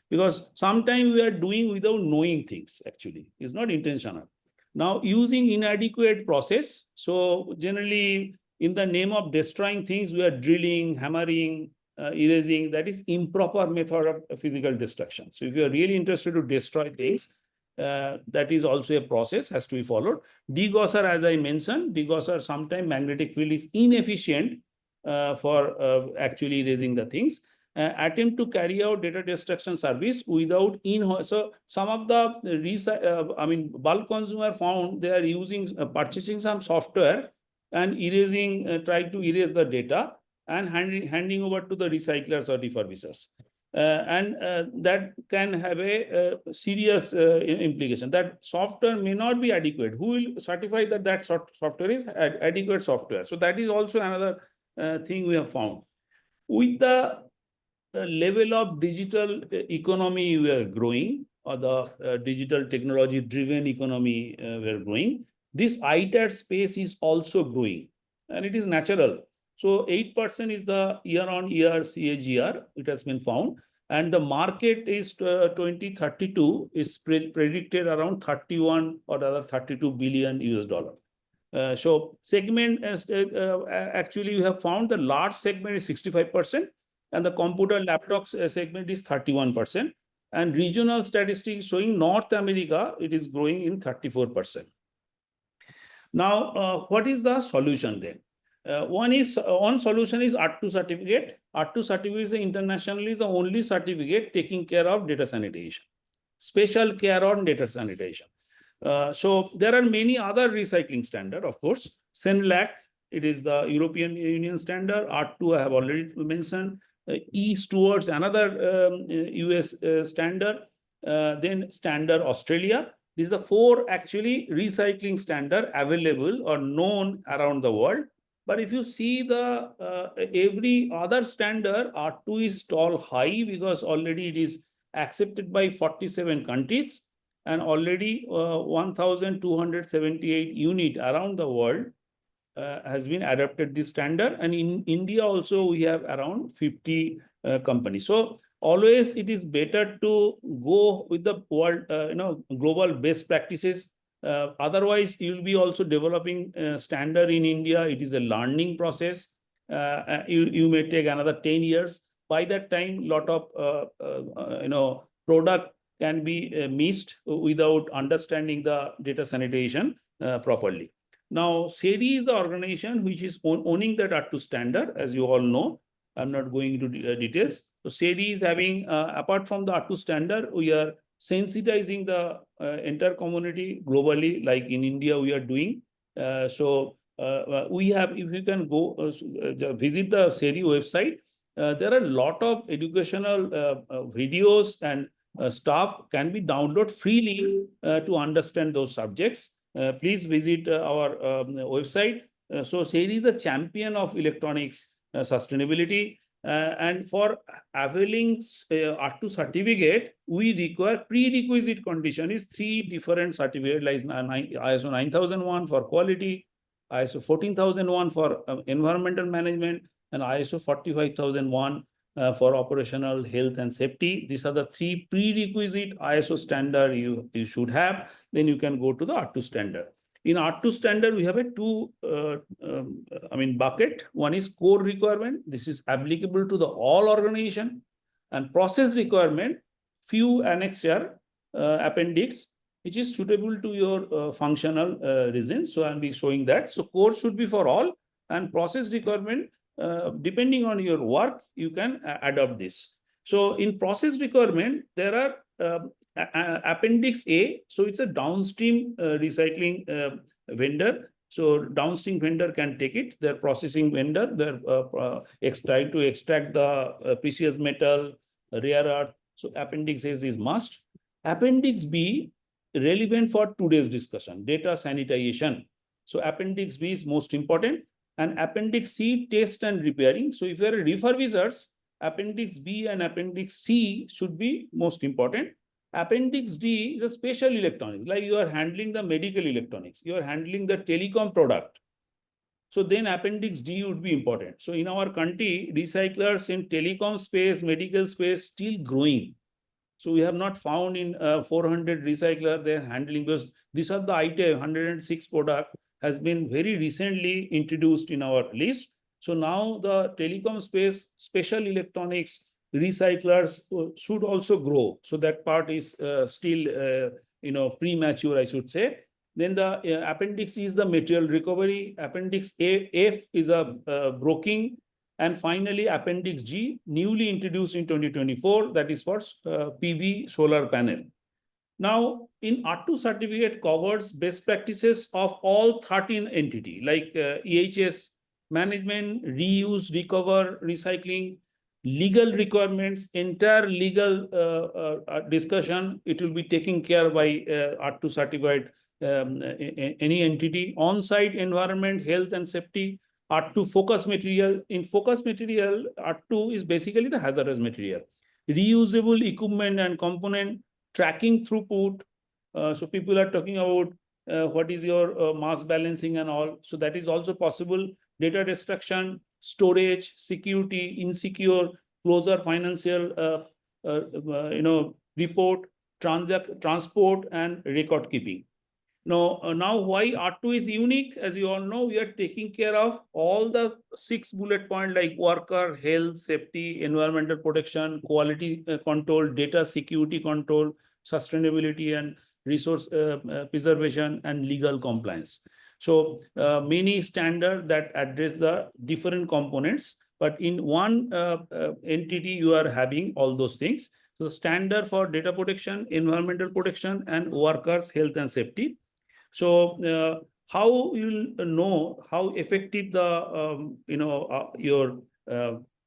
because sometimes we are doing without knowing things, actually. It's not intentional. Now, using inadequate process. So generally, in the name of destroying things, we are drilling, hammering, erasing. That is improper method of physical destruction. So if you are really interested to destroy things, that is also a process has to be followed. Degausser, as I mentioned, degausser sometimes magnetic field is inefficient for actually erasing the things. Attempt to carry out data destruction service without so some of the bulk consumer found they are using purchasing some software and erasing trying to erase the data and handing over to the recyclers or refurbishers. and that can have a serious implication. That software may not be adequate. Who will certify that that software is adequate software? So that is also another thing we have found. With the level of digital economy we are growing, or the digital technology driven economy we are growing, this ITAD space is also growing, and it is natural. So 8% is the year-on-year CAGR, it has been found, and the market is 2032 is predicted around 31 or rather 32 billion US dollar. So segment actually we have found the large segment is 65%, and the computer laptops segment is 31%, and regional statistics showing North America, it is growing in 34%. Now, what is the solution then? One solution is R2 certificate. R2 certificate is internationally the only certificate taking care of data sanitation, special care on data sanitation. So there are many other recycling standard, of course. CENLAC, it is the European Union standard. R2 I have already mentioned. E-Stewards, another US standard. Then standard Australia. These are the 4 actually recycling standard available or known around the world. But if you see the every other standard, R2 is tall high because already it is accepted by 47 countries, and already 1,278 unit around the world has been adopted this standard. And in India also we have around 50 companies. So always it is better to go with the world, global best practices. Otherwise, you will be also developing standard in India. It is a learning process. You may take another 10 years. By that time, lot of product can be missed without understanding the data sanitation properly. Now, SERI is the organization which is owning that R2 standard, as you all know. I'm not going into details. So SERI is having, apart from the R2 standard, we are sensitizing the entire community globally, like in India we are doing. We have, if you can go visit the SERI website, there are a lot of educational videos and stuff can be downloaded freely to understand those subjects. Please visit our website. So SERI is a champion of electronics sustainability. And for availing R2 certificate, we require prerequisite condition is 3 different certificates, like ISO 9001 for quality, ISO 14001 for environmental management, and ISO 45001 for operational health and safety. These are the 3 prerequisite ISO standard you should have. Then you can go to the R2 standard. In R2 standard, we have a 2 bucket. One is core requirement. This is applicable to the all organization, and process requirement, few annexure appendix, which is suitable to your functional reasons. So I'll be showing that. So core should be for all, and process requirement, depending on your work, you can adopt this. So in process requirement, there are appendix A. So it's a downstream recycling vendor. So downstream vendor can take it. Their processing vendor, they're trying to extract the precious metal, rare earth. So appendix A is must. Appendix B, relevant for today's discussion, data sanitization. So appendix B is most important. And appendix C, test and repairing. So if you are a refurbishers, appendix B and appendix C should be most important. Appendix D is a special electronics, like you are handling the medical electronics, you are handling the telecom product. So then appendix D would be important. So in our country, recyclers in telecom space, medical space still growing. So we have not found in 400 recycler they're handling, because these are the ITAD 106 product has been very recently introduced in our list. So now the telecom space, special electronics recyclers should also grow. So that part is still premature, I should say. Then the appendix is the material recovery. Appendix F is a broking. And finally, appendix G, newly introduced in 2024, that is for PV solar panel. Now, in R2 certificate covers best practices of all 13 entities, like EHS management, reuse, recover, recycling, legal requirements, entire legal discussion, it will be taken care by R2 certified any entity. On-site environment, health and safety, R2 focus material. In focus material, R2 is basically the hazardous material. Reusable equipment and component, tracking throughput. So people are talking about what is your mass balancing and all. So that is also possible. Data destruction, storage, security, insecure, closer financial, report, transport, and record keeping. Now why R2 is unique? As you all know, we are taking care of all the 6 bullet points like worker, health, safety, environmental protection, quality control, data security control, sustainability and resource preservation, and legal compliance. So many standards that address the different components, but in one entity you are having all those things. So standard for data protection, environmental protection, and workers' health and safety. So how you'll know how effective the your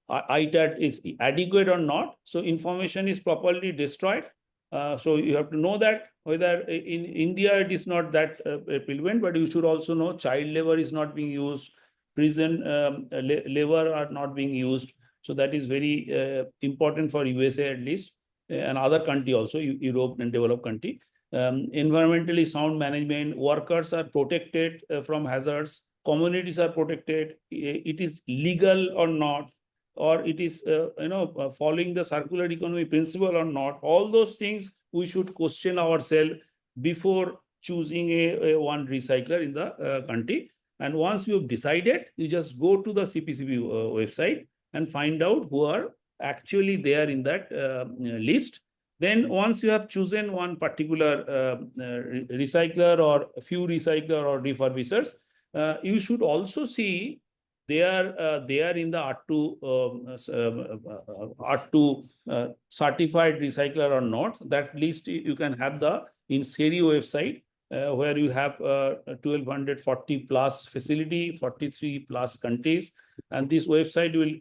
ITAD is adequate or not? So information is properly destroyed. So you have to know that whether in India it is not that prevalent, but you should also know child labor is not being used, prison labor are not being used. So that is very important for USA at least, and other country also, Europe and developed country. Environmentally sound management, workers are protected from hazards, communities are protected, it is legal or not, or it is following the circular economy principle or not. All those things we should question ourselves before choosing a one recycler in the country. And once you've decided, you just go to the CPCB website and find out who are actually there in that list. Then once you have chosen one particular recycler or a few recycler or refurbishers, you should also see they are in the R2 certified recycler or not. That list you can have the in SERI website where you have 1240 plus facility, 43 plus countries, and this website will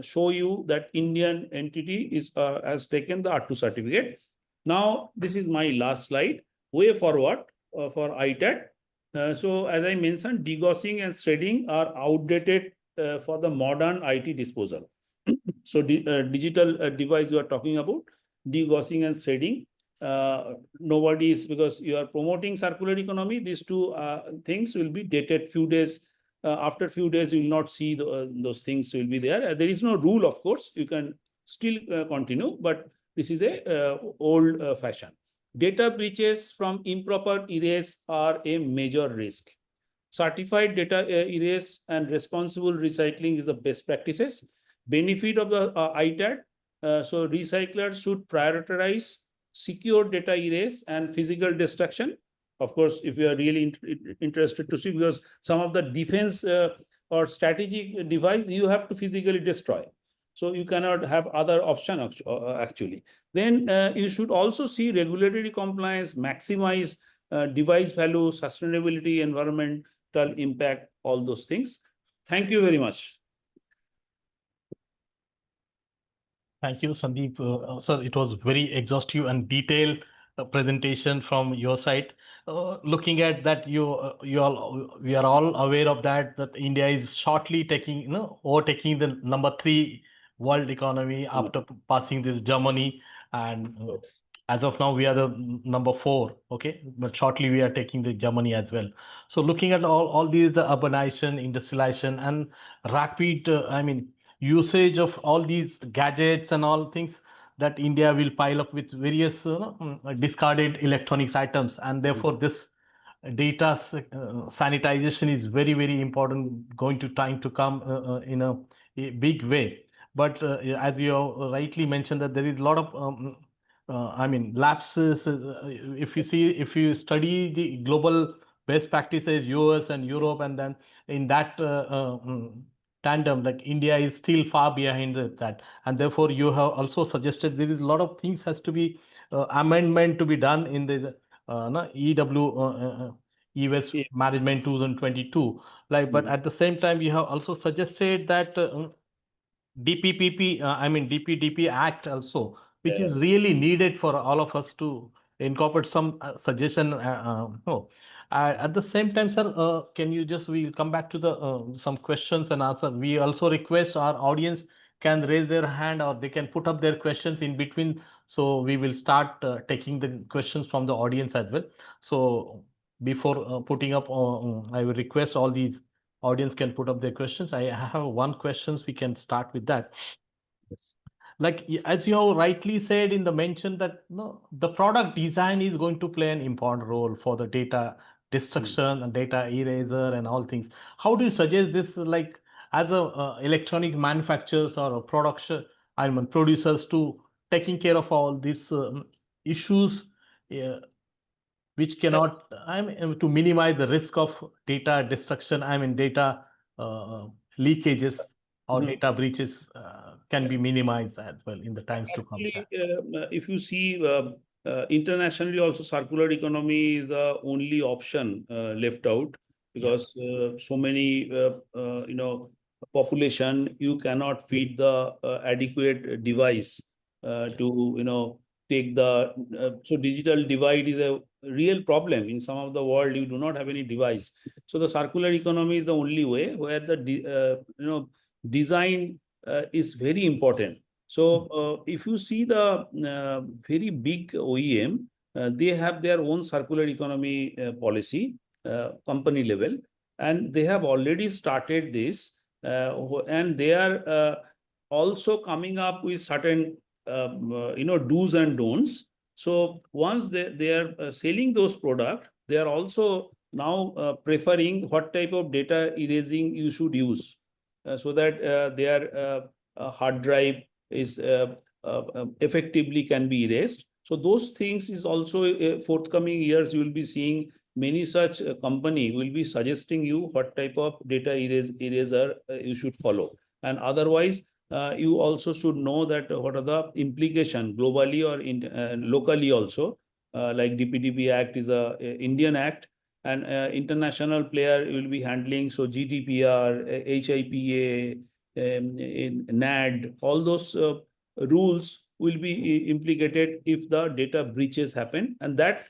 show you that Indian entity is has taken the R2 certificate. Now this is my last slide. Way forward for ITAD. So as I mentioned, degaussing and shredding are outdated for the modern IT disposal. So digital device you are talking about, degaussing and shredding. Nobody is, because you are promoting circular economy, these two things will be dated few days. After few days, you will not see those things will be there. There is no rule, of course. You can still continue, but this is a old fashion. Data breaches from improper erase are a major risk. Certified data erase and responsible recycling is the best practices. Benefit of the ITAD. So recyclers should prioritize secure data erase and physical destruction. Of course, if you are really interested to see, because some of the defense or strategic device, you have to physically destroy. So you cannot have other option actually. Then you should also see regulatory compliance, maximize device value, sustainability, environmental impact, all those things. Thank you very much. Thank you, Sandeep. Sir, it was very exhaustive and detailed presentation from your side. Looking at that, we are all aware of that India is shortly overtaking the #3 world economy after passing this Germany, and Yes. as of now we are the #4. Okay, but shortly we are taking the Germany as well. So looking at all these, the urbanization, industrialization, and rapid, usage of all these gadgets and all things, that India will pile up with various discarded electronics items, and therefore this data sanitization is very, very important, going to time to come in a big way. But as you rightly mentioned, that there is a lot of lapses. If you study the global best practices, US and Europe, and then in that tandem, like India is still far behind that, and therefore you have also suggested there is a lot of things has to be amendment to be done in the EWS Yeah. management 2022. But at the same time, you have also suggested that DPPP, I mean DPDP Act also, which is Yes. really needed for all of us to incorporate some suggestion. No. At the same time, sir, can you just, we'll come back to the some questions and answer. We also request our audience can raise their hand or they can put up their questions in between. So we will start taking the questions from the audience as well. So before putting up, I will request all these audience can put up their questions. I have one questions. We can start with that. Yes. Like as you have rightly said in the mention that no, the product design is going to play an important role for the data destruction and data eraser and all things. How do you suggest this, like as a electronic manufacturers or a production, I mean producers, to taking care of all these issues? Which cannot, I mean, to minimize the risk of data destruction, I mean, data leakages or Mhm. data breaches can be minimized as well in the times to come. Actually, if you see internationally, also circular economy is the only option left out, Yeah. because so many population, you cannot feed the adequate device to take the so digital divide is a real problem in some of the world. You do not have any device, so the circular economy is the only way where the design is very important. So if you see the very big OEM, they have their own circular economy policy, company level, and they have already started this, and they are also coming up with certain do's and don'ts. So once they are selling those products, they are also now preferring what type of data erasing you should use, so that their hard drive is effectively can be erased. So those things is also forthcoming years. You will be seeing many such company will be suggesting you what type of data eraser you should follow. And otherwise, you also should know that what are the implication globally or locally also. Like DPDP Act is a Indian act, and international player will be handling. So GDPR, HIPAA, in NAD, all those rules will be implicated if the data breaches happen, and that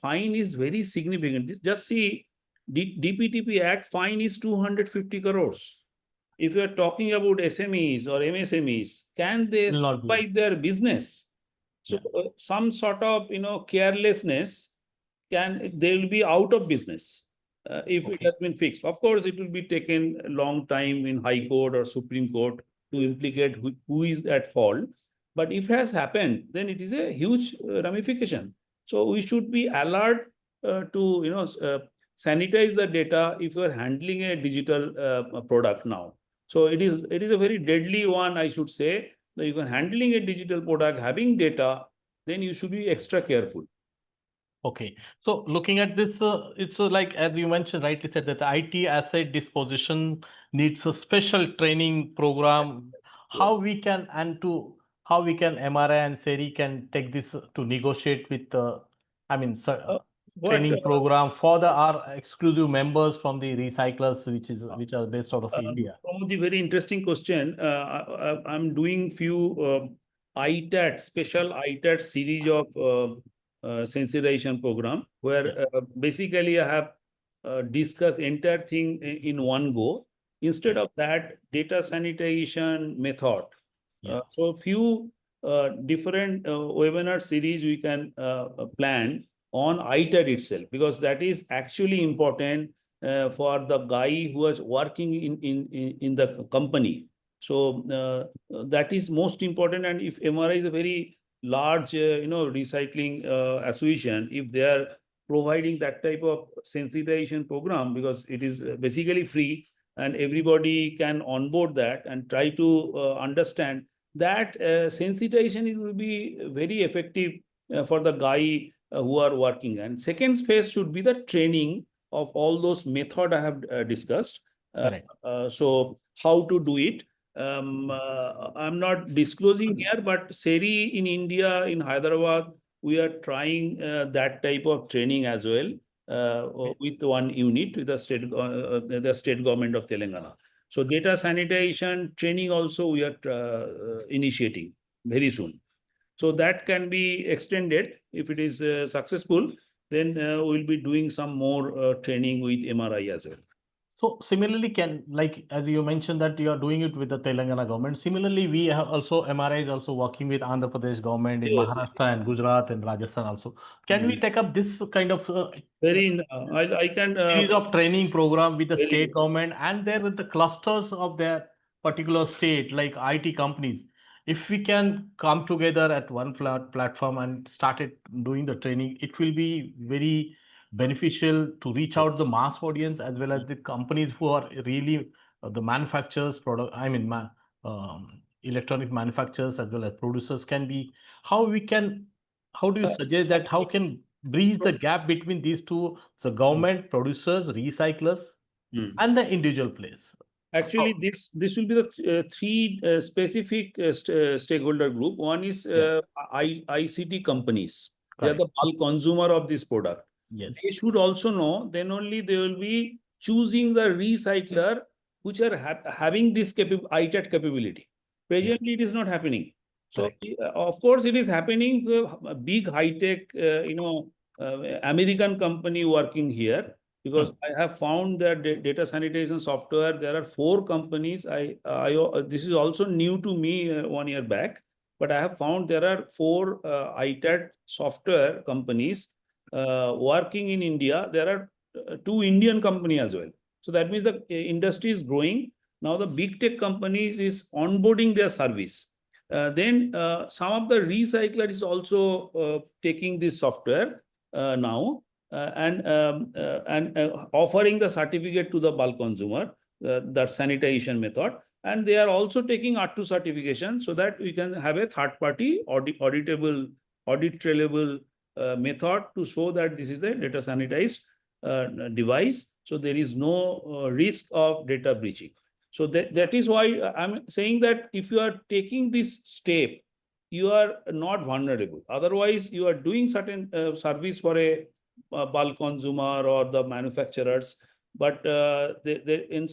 fine is very significant. Just see, DPTP Act fine is 250 crores. If you are talking about SMEs or MSMEs, can they Will not be. survive their business? So Yeah. some sort of carelessness, they will be out of business if it Okay. has been fixed. Of course, it will be taken a long time in High Court or Supreme Court to implicate who is at fault. But if it has happened, then it is a huge ramification. So we should be alert to sanitize the data if you are handling a digital product now. So it is a very deadly one, I should say. That you are handling a digital product, having data, then you should be extra careful. Okay. So looking at this, it's like, as you mentioned, rightly said, that the IT asset disposition needs a special training program. How Yes. we can, and to how we can, MRI and SERI can take this to negotiate with the, I mean, Uh, what training program for the our exclusive members from the recyclers, which are based out of India. Pramodji, very interesting question. I'm doing few ITAD, special ITAD series of sensitization program, Yeah. where basically I have discussed entire thing in one go. Instead Yeah. of that, data sanitization method. Yeah. So few different webinar series we can plan on ITAD itself, because that is actually important for the guy who was working in the company. So that is most important. And if MRI is a very large recycling association, if they are providing that type of sensitization program, because it is basically free and everybody can onboard that and try to understand that sensitization, it will be very effective for the guy who are working. And second phase should be the training of all those method I have discussed. Correct. So how to do it? I'm not disclosing here, but SERI in India, in Hyderabad, we are trying that type of training as well with one unit with the state government of Telangana. So data sanitization training also we are initiating very soon. So that can be extended if it is successful. Then we'll be doing some more training with MRI as well. So similarly, like as you mentioned that you are doing it with the Telangana government. Similarly, we have also MRI is also working with Andhra Pradesh government in Yes. Maharashtra and Gujarat and Rajasthan also. Can we Mm. take up this kind of Very, I can series of training program with the very state government and there with the clusters of their particular state, like IT companies? If we can come together at one platform and started doing the training, it will be very beneficial to reach out the mass audience as well as the companies who are really the manufacturers, product. I mean, electronic manufacturers as well as producers can be. How we can? How do you suggest that? How can bridge the gap between these two, so government, producers, recyclers, Mm. and the individual players? Actually, How- this will be the three specific stakeholder group. One is Yeah, ICT companies. They are correct. the bulk consumer of this product. Yes, They should also know. Then only they will be choosing the recycler which are having this ITAD capability. yeah, Presently, it is not happening. So, correct. of course, it is happening. A big high tech, American company working here, because Hmm. I have found that data sanitation software, there are 4 companies. This is also new to me 1 year back, but I have found there are 4 ITAD software companies working in India. There are 2 Indian company as well. So that means the industry is growing. Now the big tech companies is onboarding their service. Then some of the recycler is also taking this software now and offering the certificate to the bulk consumer, that sanitation method. And they are also taking R2 certification so that we can have a third party auditable, audit trailable method to show that this is a data sanitized device. So there is no risk of data breaching. So that is why I'm saying that if you are taking this step, you are not vulnerable. Otherwise, you are doing certain service for a bulk consumer or the manufacturers, but in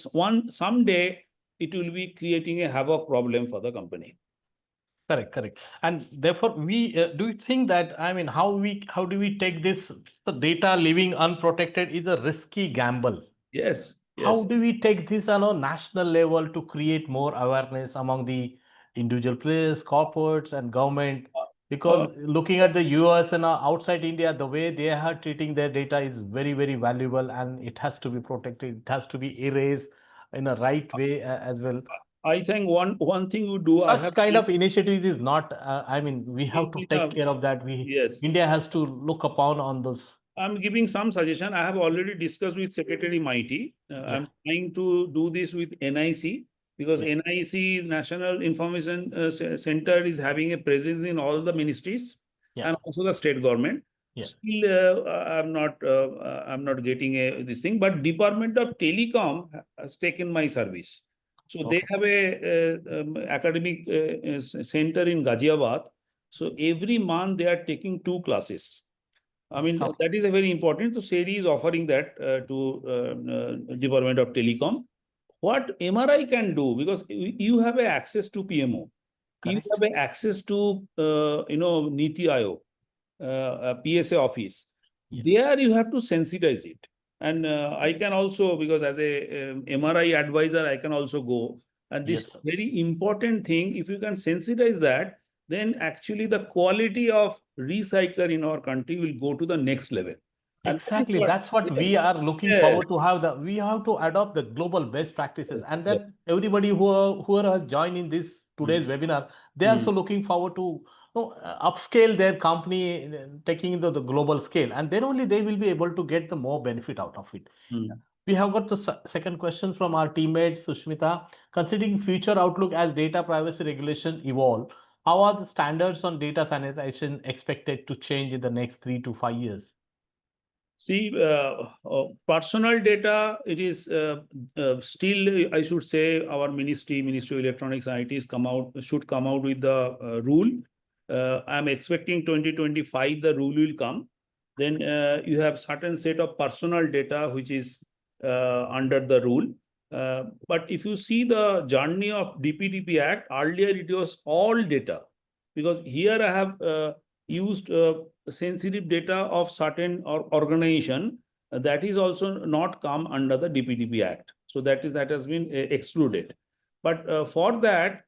someday it will be creating a havoc problem for the company. Correct, correct. And therefore, we do you think that, I mean, how do we take this? The data living unprotected is a risky gamble. Yes, How yes. do we take this on a national level to create more awareness among the individual players, corporates, and government? Uh, Because looking at the US and outside India, the way they are treating their data is very, very valuable and it has to be protected. It has to be erased in a right way as well. I think one thing you do, I Such have kind of initiatives is not, I mean, we have to take uh, care of that. yes. India has to look upon on this. I'm giving some suggestion. I have already discussed with Secretary Mighty. Yeah, I'm trying to do this with NIC, because yeah, NIC, National Information Center, is having a presence in all the ministries yeah, and also the state government. yeah. Still, I'm not getting this thing. But Department of Telecom has taken my service. So they Okay. have a academic center in Ghaziabad. So every month they are taking 2 classes. I mean, Okay. that is a very important. So SERI is offering that to Department of Telecom. What MRI can do, because you have a access to PMO, you Correct. have a access to Niti Aayog, PSA office. Yes. There you have to sensitize it. And I can also, because as a MRI advisor, I can also go. And this Yes, sir. very important thing, if you can sensitize that, then actually the quality of recycler in our country will go to the next level. And that is Exactly. what, That's what we yes, are looking yes, forward to have we have to adopt the global best practices. yes, And yes. then everybody who has joined in this today's Mm, webinar, they're also mm, looking forward to upscale their company, taking the global scale. And then only they will be able to get the more benefit out of it. mm. We have got the second question from our teammate Sushmita. Considering future outlook as data privacy regulation evolve, how are the standards on data sanitization expected to change in the next 3 to 5 years? See, personal data, it is still, I should say, our Ministry of Electronics and IT should come out with the rule. I'm expecting 2025, the rule will come. Then you have certain set of personal data, which is under the rule. But if you see the journey of DPDP Act, earlier it was all data, because here I have used sensitive data of certain organization that is also not come under the DPDP Act. So that has been excluded. But for that,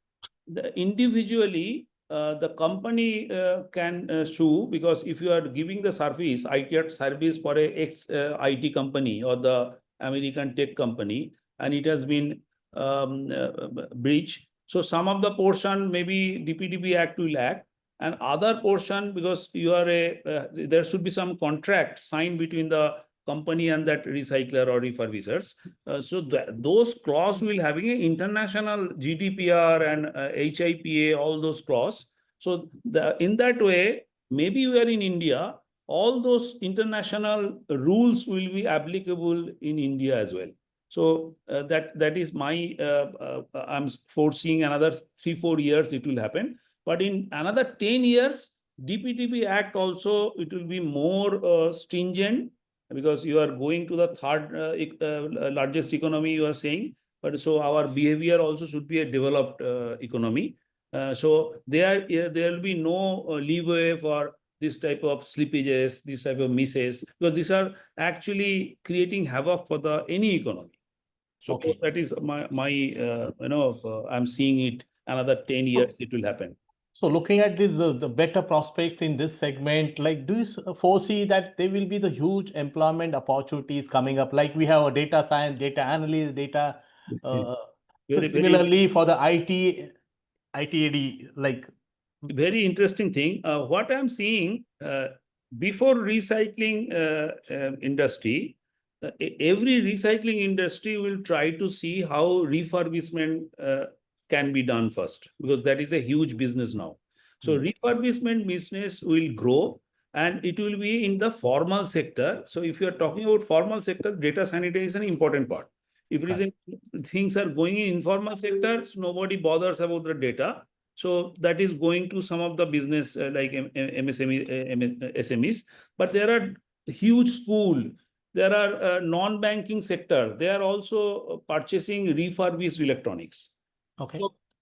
individually, the company can sue, because if you are giving the service, ITAD service for a IT company or the American tech company, and it has been breached. So some of the portion maybe DPDP Act will act, and other portion, because you are there should be some contract signed between the company and that recycler or refurbishers. So those clause will having an international GDPR and HIPAA, all those clause. So in that way, maybe you are in India, all those international rules will be applicable in India as well. So that is my, I'm foreseeing another 3-4 years it will happen. But in another 10 years, DPDP Act also, it will be more stringent, because you are going to the third largest economy, you are saying. But so our behavior also should be a developed economy. So there will be no leeway for this type of slippages, this type of misses, because these are actually creating havoc for the any economy. So that is my I'm seeing it another 10 years it will happen. So looking at this, the better prospects in this segment, like do you foresee that there will be the huge employment opportunities coming up? Like we have a data science, data analyst, data. Similarly for the ITAD, like very interesting thing. What I'm seeing before recycling industry, every recycling industry will try to see how refurbishment can be done first, because that is a huge business now. So refurbishment business will grow, and it will be in the formal sector. So if you are talking about formal sector, data sanitization is an important part. If it is things are going in informal sectors, nobody bothers about the data. So that is going to some of the business like MSME, SMEs. But there are huge school, there are non-banking sector. They are also purchasing refurbished electronics.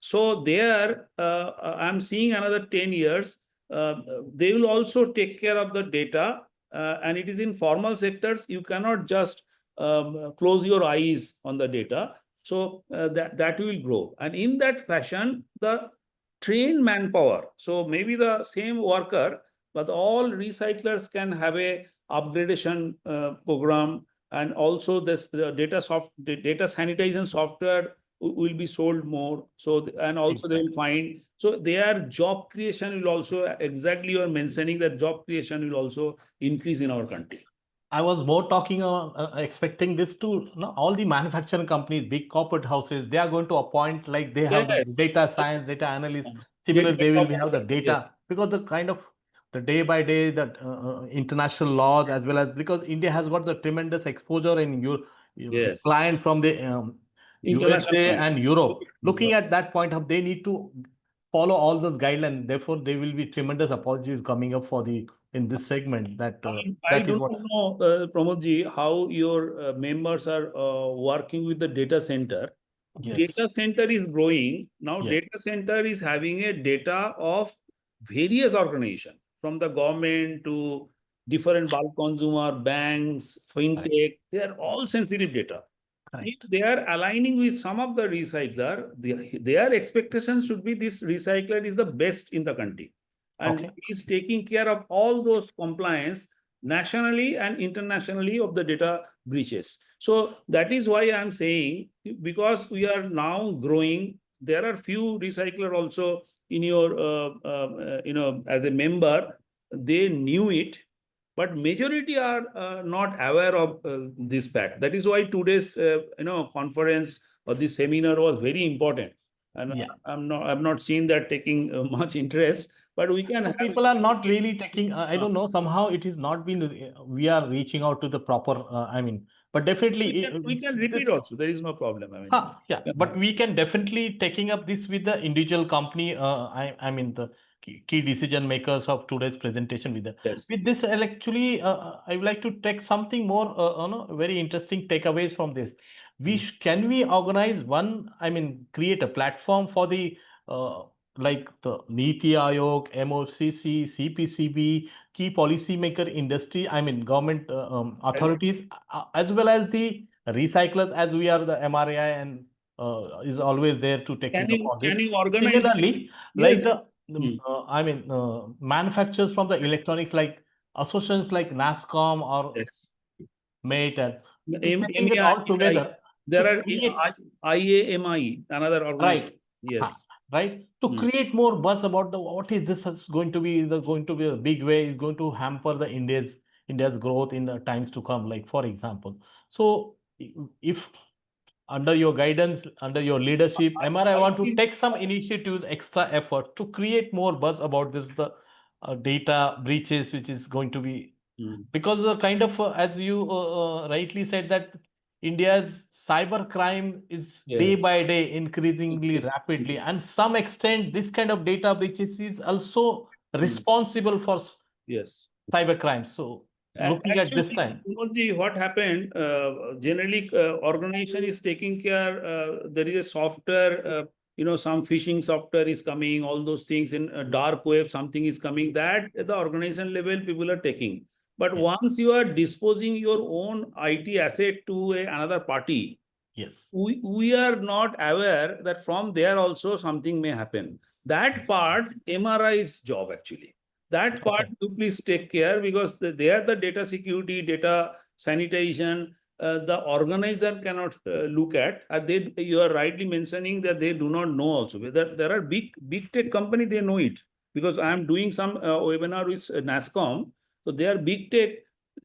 So there, I'm seeing another 10 years, they will also take care of the data, and it is in formal sectors. You cannot just close your eyes on the data. So that will grow. And in that fashion, the trained manpower, so maybe the same worker, but all recyclers can have a upgradation program, and also this data sanitization software will be sold more. So, and also they will find, so their job creation will also, exactly you are mentioning that job creation will also increase in our country. I was more talking expecting this to all the manufacturing companies, big corporate houses, they are going to appoint, like they have the data science, data analysts. Similarly, they will have the data, because the kind of the day by day that international laws, as well as because India has got the tremendous exposure in your client from the USA and Europe. Looking at that point of, they need to follow all those guidelines. Therefore, there will be tremendous opportunities coming up for the in this segment. That I do not know, Pramod ji, how your members are working with the data center. Data center is growing. Now data center is having a data of various organizations, from the government to different bulk consumer, banks, fintech. They are all sensitive data. If they are aligning with some of the recycler, their expectation should be this recycler is the best in the country. And is taking care of all those compliance nationally and internationally of the data breaches. So that is why I'm saying, because we are now growing, there are few recycler also in your, as a member, they knew it, but majority are not aware of this fact. That is why today's, conference or this seminar was very important. And I'm not seeing that taking much interest. But we can people are not really taking, I don't know, somehow it is not been, we are reaching out to the proper, but definitely we can repeat also. There is no problem. But we can definitely taking up this with the individual company. The key decision makers of today's presentation with that. Yes. With this, I'll actually, I would like to take something more, very interesting takeaways from this. Can we organize one, I mean, create a platform for the, like the NITI Aayog, MOCC, CPCB, key policymaker industry, I mean, government authorities, as well as the recyclers, as we are the MRAI and is always there to taking up on this. Can you organize? Similarly, Yes. like I mean, manufacturers from the electronics, like associations like NASCOM or Yes. MATE, and M- taking it MEI, all together there to are create, IAMI, another organization. right? Yes. Right, to create more buzz about the what is this is going to be, going to be a big way, is going to hamper the India's growth in the times to come. Like for example, so if under your guidance, under your leadership, MRI want to take some initiatives, extra effort to create more buzz about this, the data breaches, which is going to be, because kind of, as you rightly said, that India's cyber crime is day Yes. by day increasingly Yes. rapidly, and some extent, this kind of data breaches is also responsible for Yes. cyber crimes. So looking at this Actually, time, Pramodji, what happened, generally, organization is taking care, there is a software, some phishing software is coming, all those things in dark web, something is coming, that at the organization level, people are taking. But yes, once you are disposing your own IT asset to another party, yes, we are not aware that from there also something may happen. That part, MRI's job actually. That part, okay, you please take care, because they are the data security, data sanitation, the organizer cannot look at. You are rightly mentioning that they do not know also. Whether there are big tech company, they know it. Because I am doing some webinar with NASCOM. So they are big tech,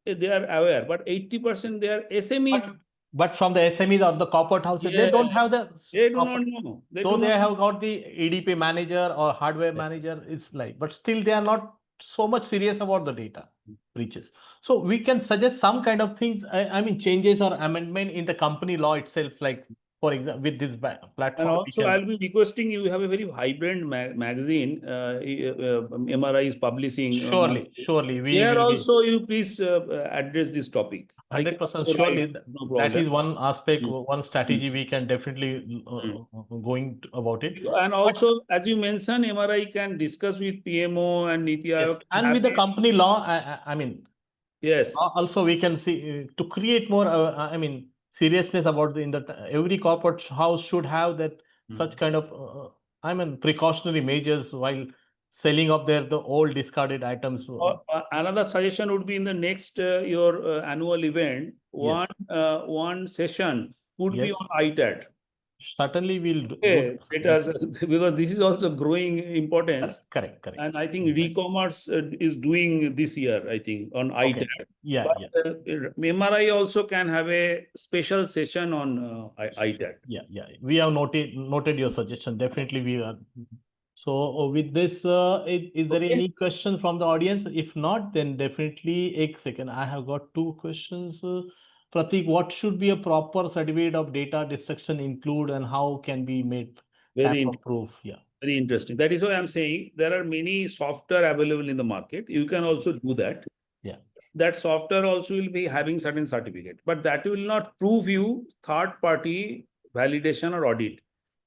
they are aware, but 80% they are SME. but from the SMEs or the corporate houses, they Yeah, don't have the they do not corporate. know. They Though do they not know. have got the EDP manager or hardware Yes. manager, it's like, but still they are not so much serious about the data breaches. So we can suggest some kind of things, I mean, changes or amendment in the company law itself, like for example, with this And platform, we also, can. I'll be requesting you have a very vibrant magazine, MRI is publishing. Surely, There we also, you please address this topic. I can 100% also write, surely, no that problem. is one aspect, Mm, one mm, strategy we can definitely mm. going about it. And But also, as you mentioned, MRI can discuss with PMO and NITI yes, Aayog. and with the company law, I mean, Yes. also we can see, to create more, I mean, seriousness about in that every corporate house should have that such kind of, I mean, precautionary measures while selling off the old discarded items. Another suggestion would be in the next your annual event, Yes, one session could be yes, on ITAD. certainly we'll go Okay, because this is also growing importance, correct. and I think re-commerce is doing this year, I think, on Okay, ITAD. yeah, But yeah. MRI also can have a special session on ITAD. Yeah. We have noted your suggestion. Definitely, we are. So with this, is there Okay. any question from the audience? If not, then definitely a second. I have got two questions. Pratik, what should be a proper certificate of data destruction include, and how can be made Very tamper interesting. proof? Yeah. Very interesting. That is why I'm saying there are many software available in the market. You can also do that. Yeah. That software also will be having certain certificate, but that will not prove you third party validation or audit.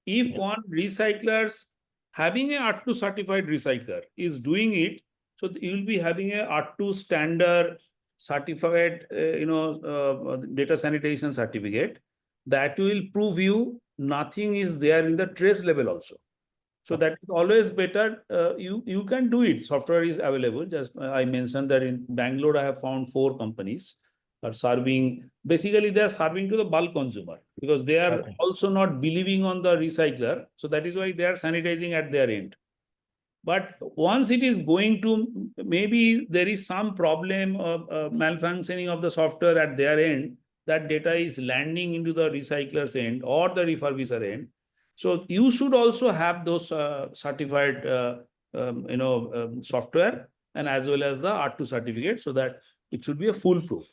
If Yeah. one recyclers having a R2 certified recycler is doing it, so you will be having a R2 standard certified, data sanitation certificate that will prove you nothing is there in the trace level also. So that is always better. You can do it. Software is available. Just I mentioned that in Bangalore, I have found 4 companies are serving. Basically, they are serving to the bulk consumer because they are Okay. also not believing on the recycler. So that is why they are sanitizing at their end. But once it is going to, maybe there is some problem of malfunctioning of the software at their end, that data is landing into the recycler's end or the refurbisher end. So you should also have those certified, software, and as well as the R2 certificate, so that it should be a foolproof.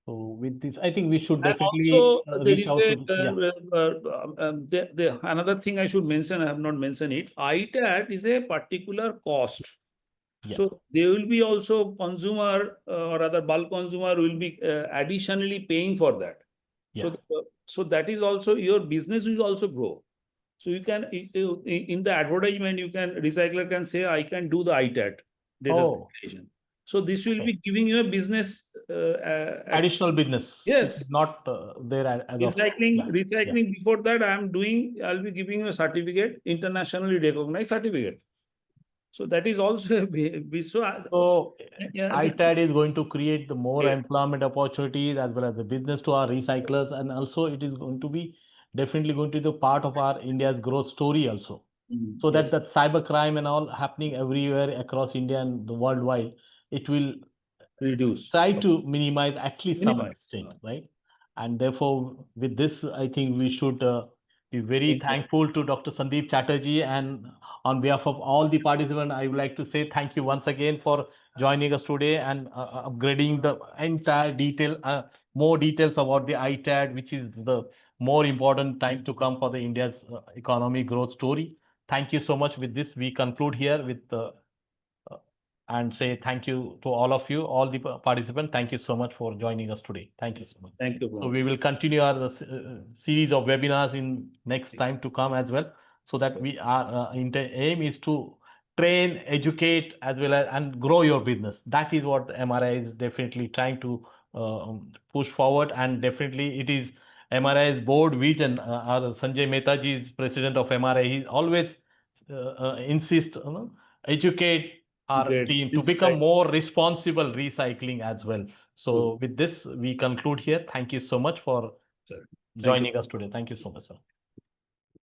So with this, I think we should And definitely also, there reach is out a, to another thing I should mention, I have not mentioned it. ITAD is a particular cost. Yeah. So there will be also consumer or other bulk consumer will be additionally paying for that. Yeah. So that is also your business will also grow. So you can in the advertisement you can recycler can say I can do the ITAD data Oh, sanitation. So this will okay. be giving you a business Additional business. Yes. Which is not there as of. Recycling Yeah. before that I'll be giving you a certificate, internationally recognized certificate. So that is also So yeah, ITAD is going to create the more yeah. employment opportunities as well as the business to our recyclers, and also it is going to be definitely going to be the part of our India's growth story also. So that Yes. that cyber crime and all happening everywhere across India and the worldwide, it will Reduce. try to minimize at least some Minimize. extent, right? And therefore, with this, I think we should be very Thank you. thankful to Dr. Sandip Chatterjee. And on behalf of all the participants, I would like to say thank you once again for joining us today and upgrading the entire more details about the ITAD, which is the more important time to come for the India's economic growth story. Thank you so much. With this, we conclude here with and say thank you to all of you, all the participants. Thank you so much for joining us today. Thank you so much. Thank you. So we will continue our series of webinars in next time to come as well. So that we are aim is to train, educate as well as and grow your business. That is what MRI is definitely trying to push forward, and definitely it is MRI's board vision. Our Sanjay Mehtaji is president of MRI. He always insists educate our Great. team to Inspire. become more responsible recycling as well. So with this, we conclude here. Thank you so much for Sir. joining us today. Thank you so much, sir.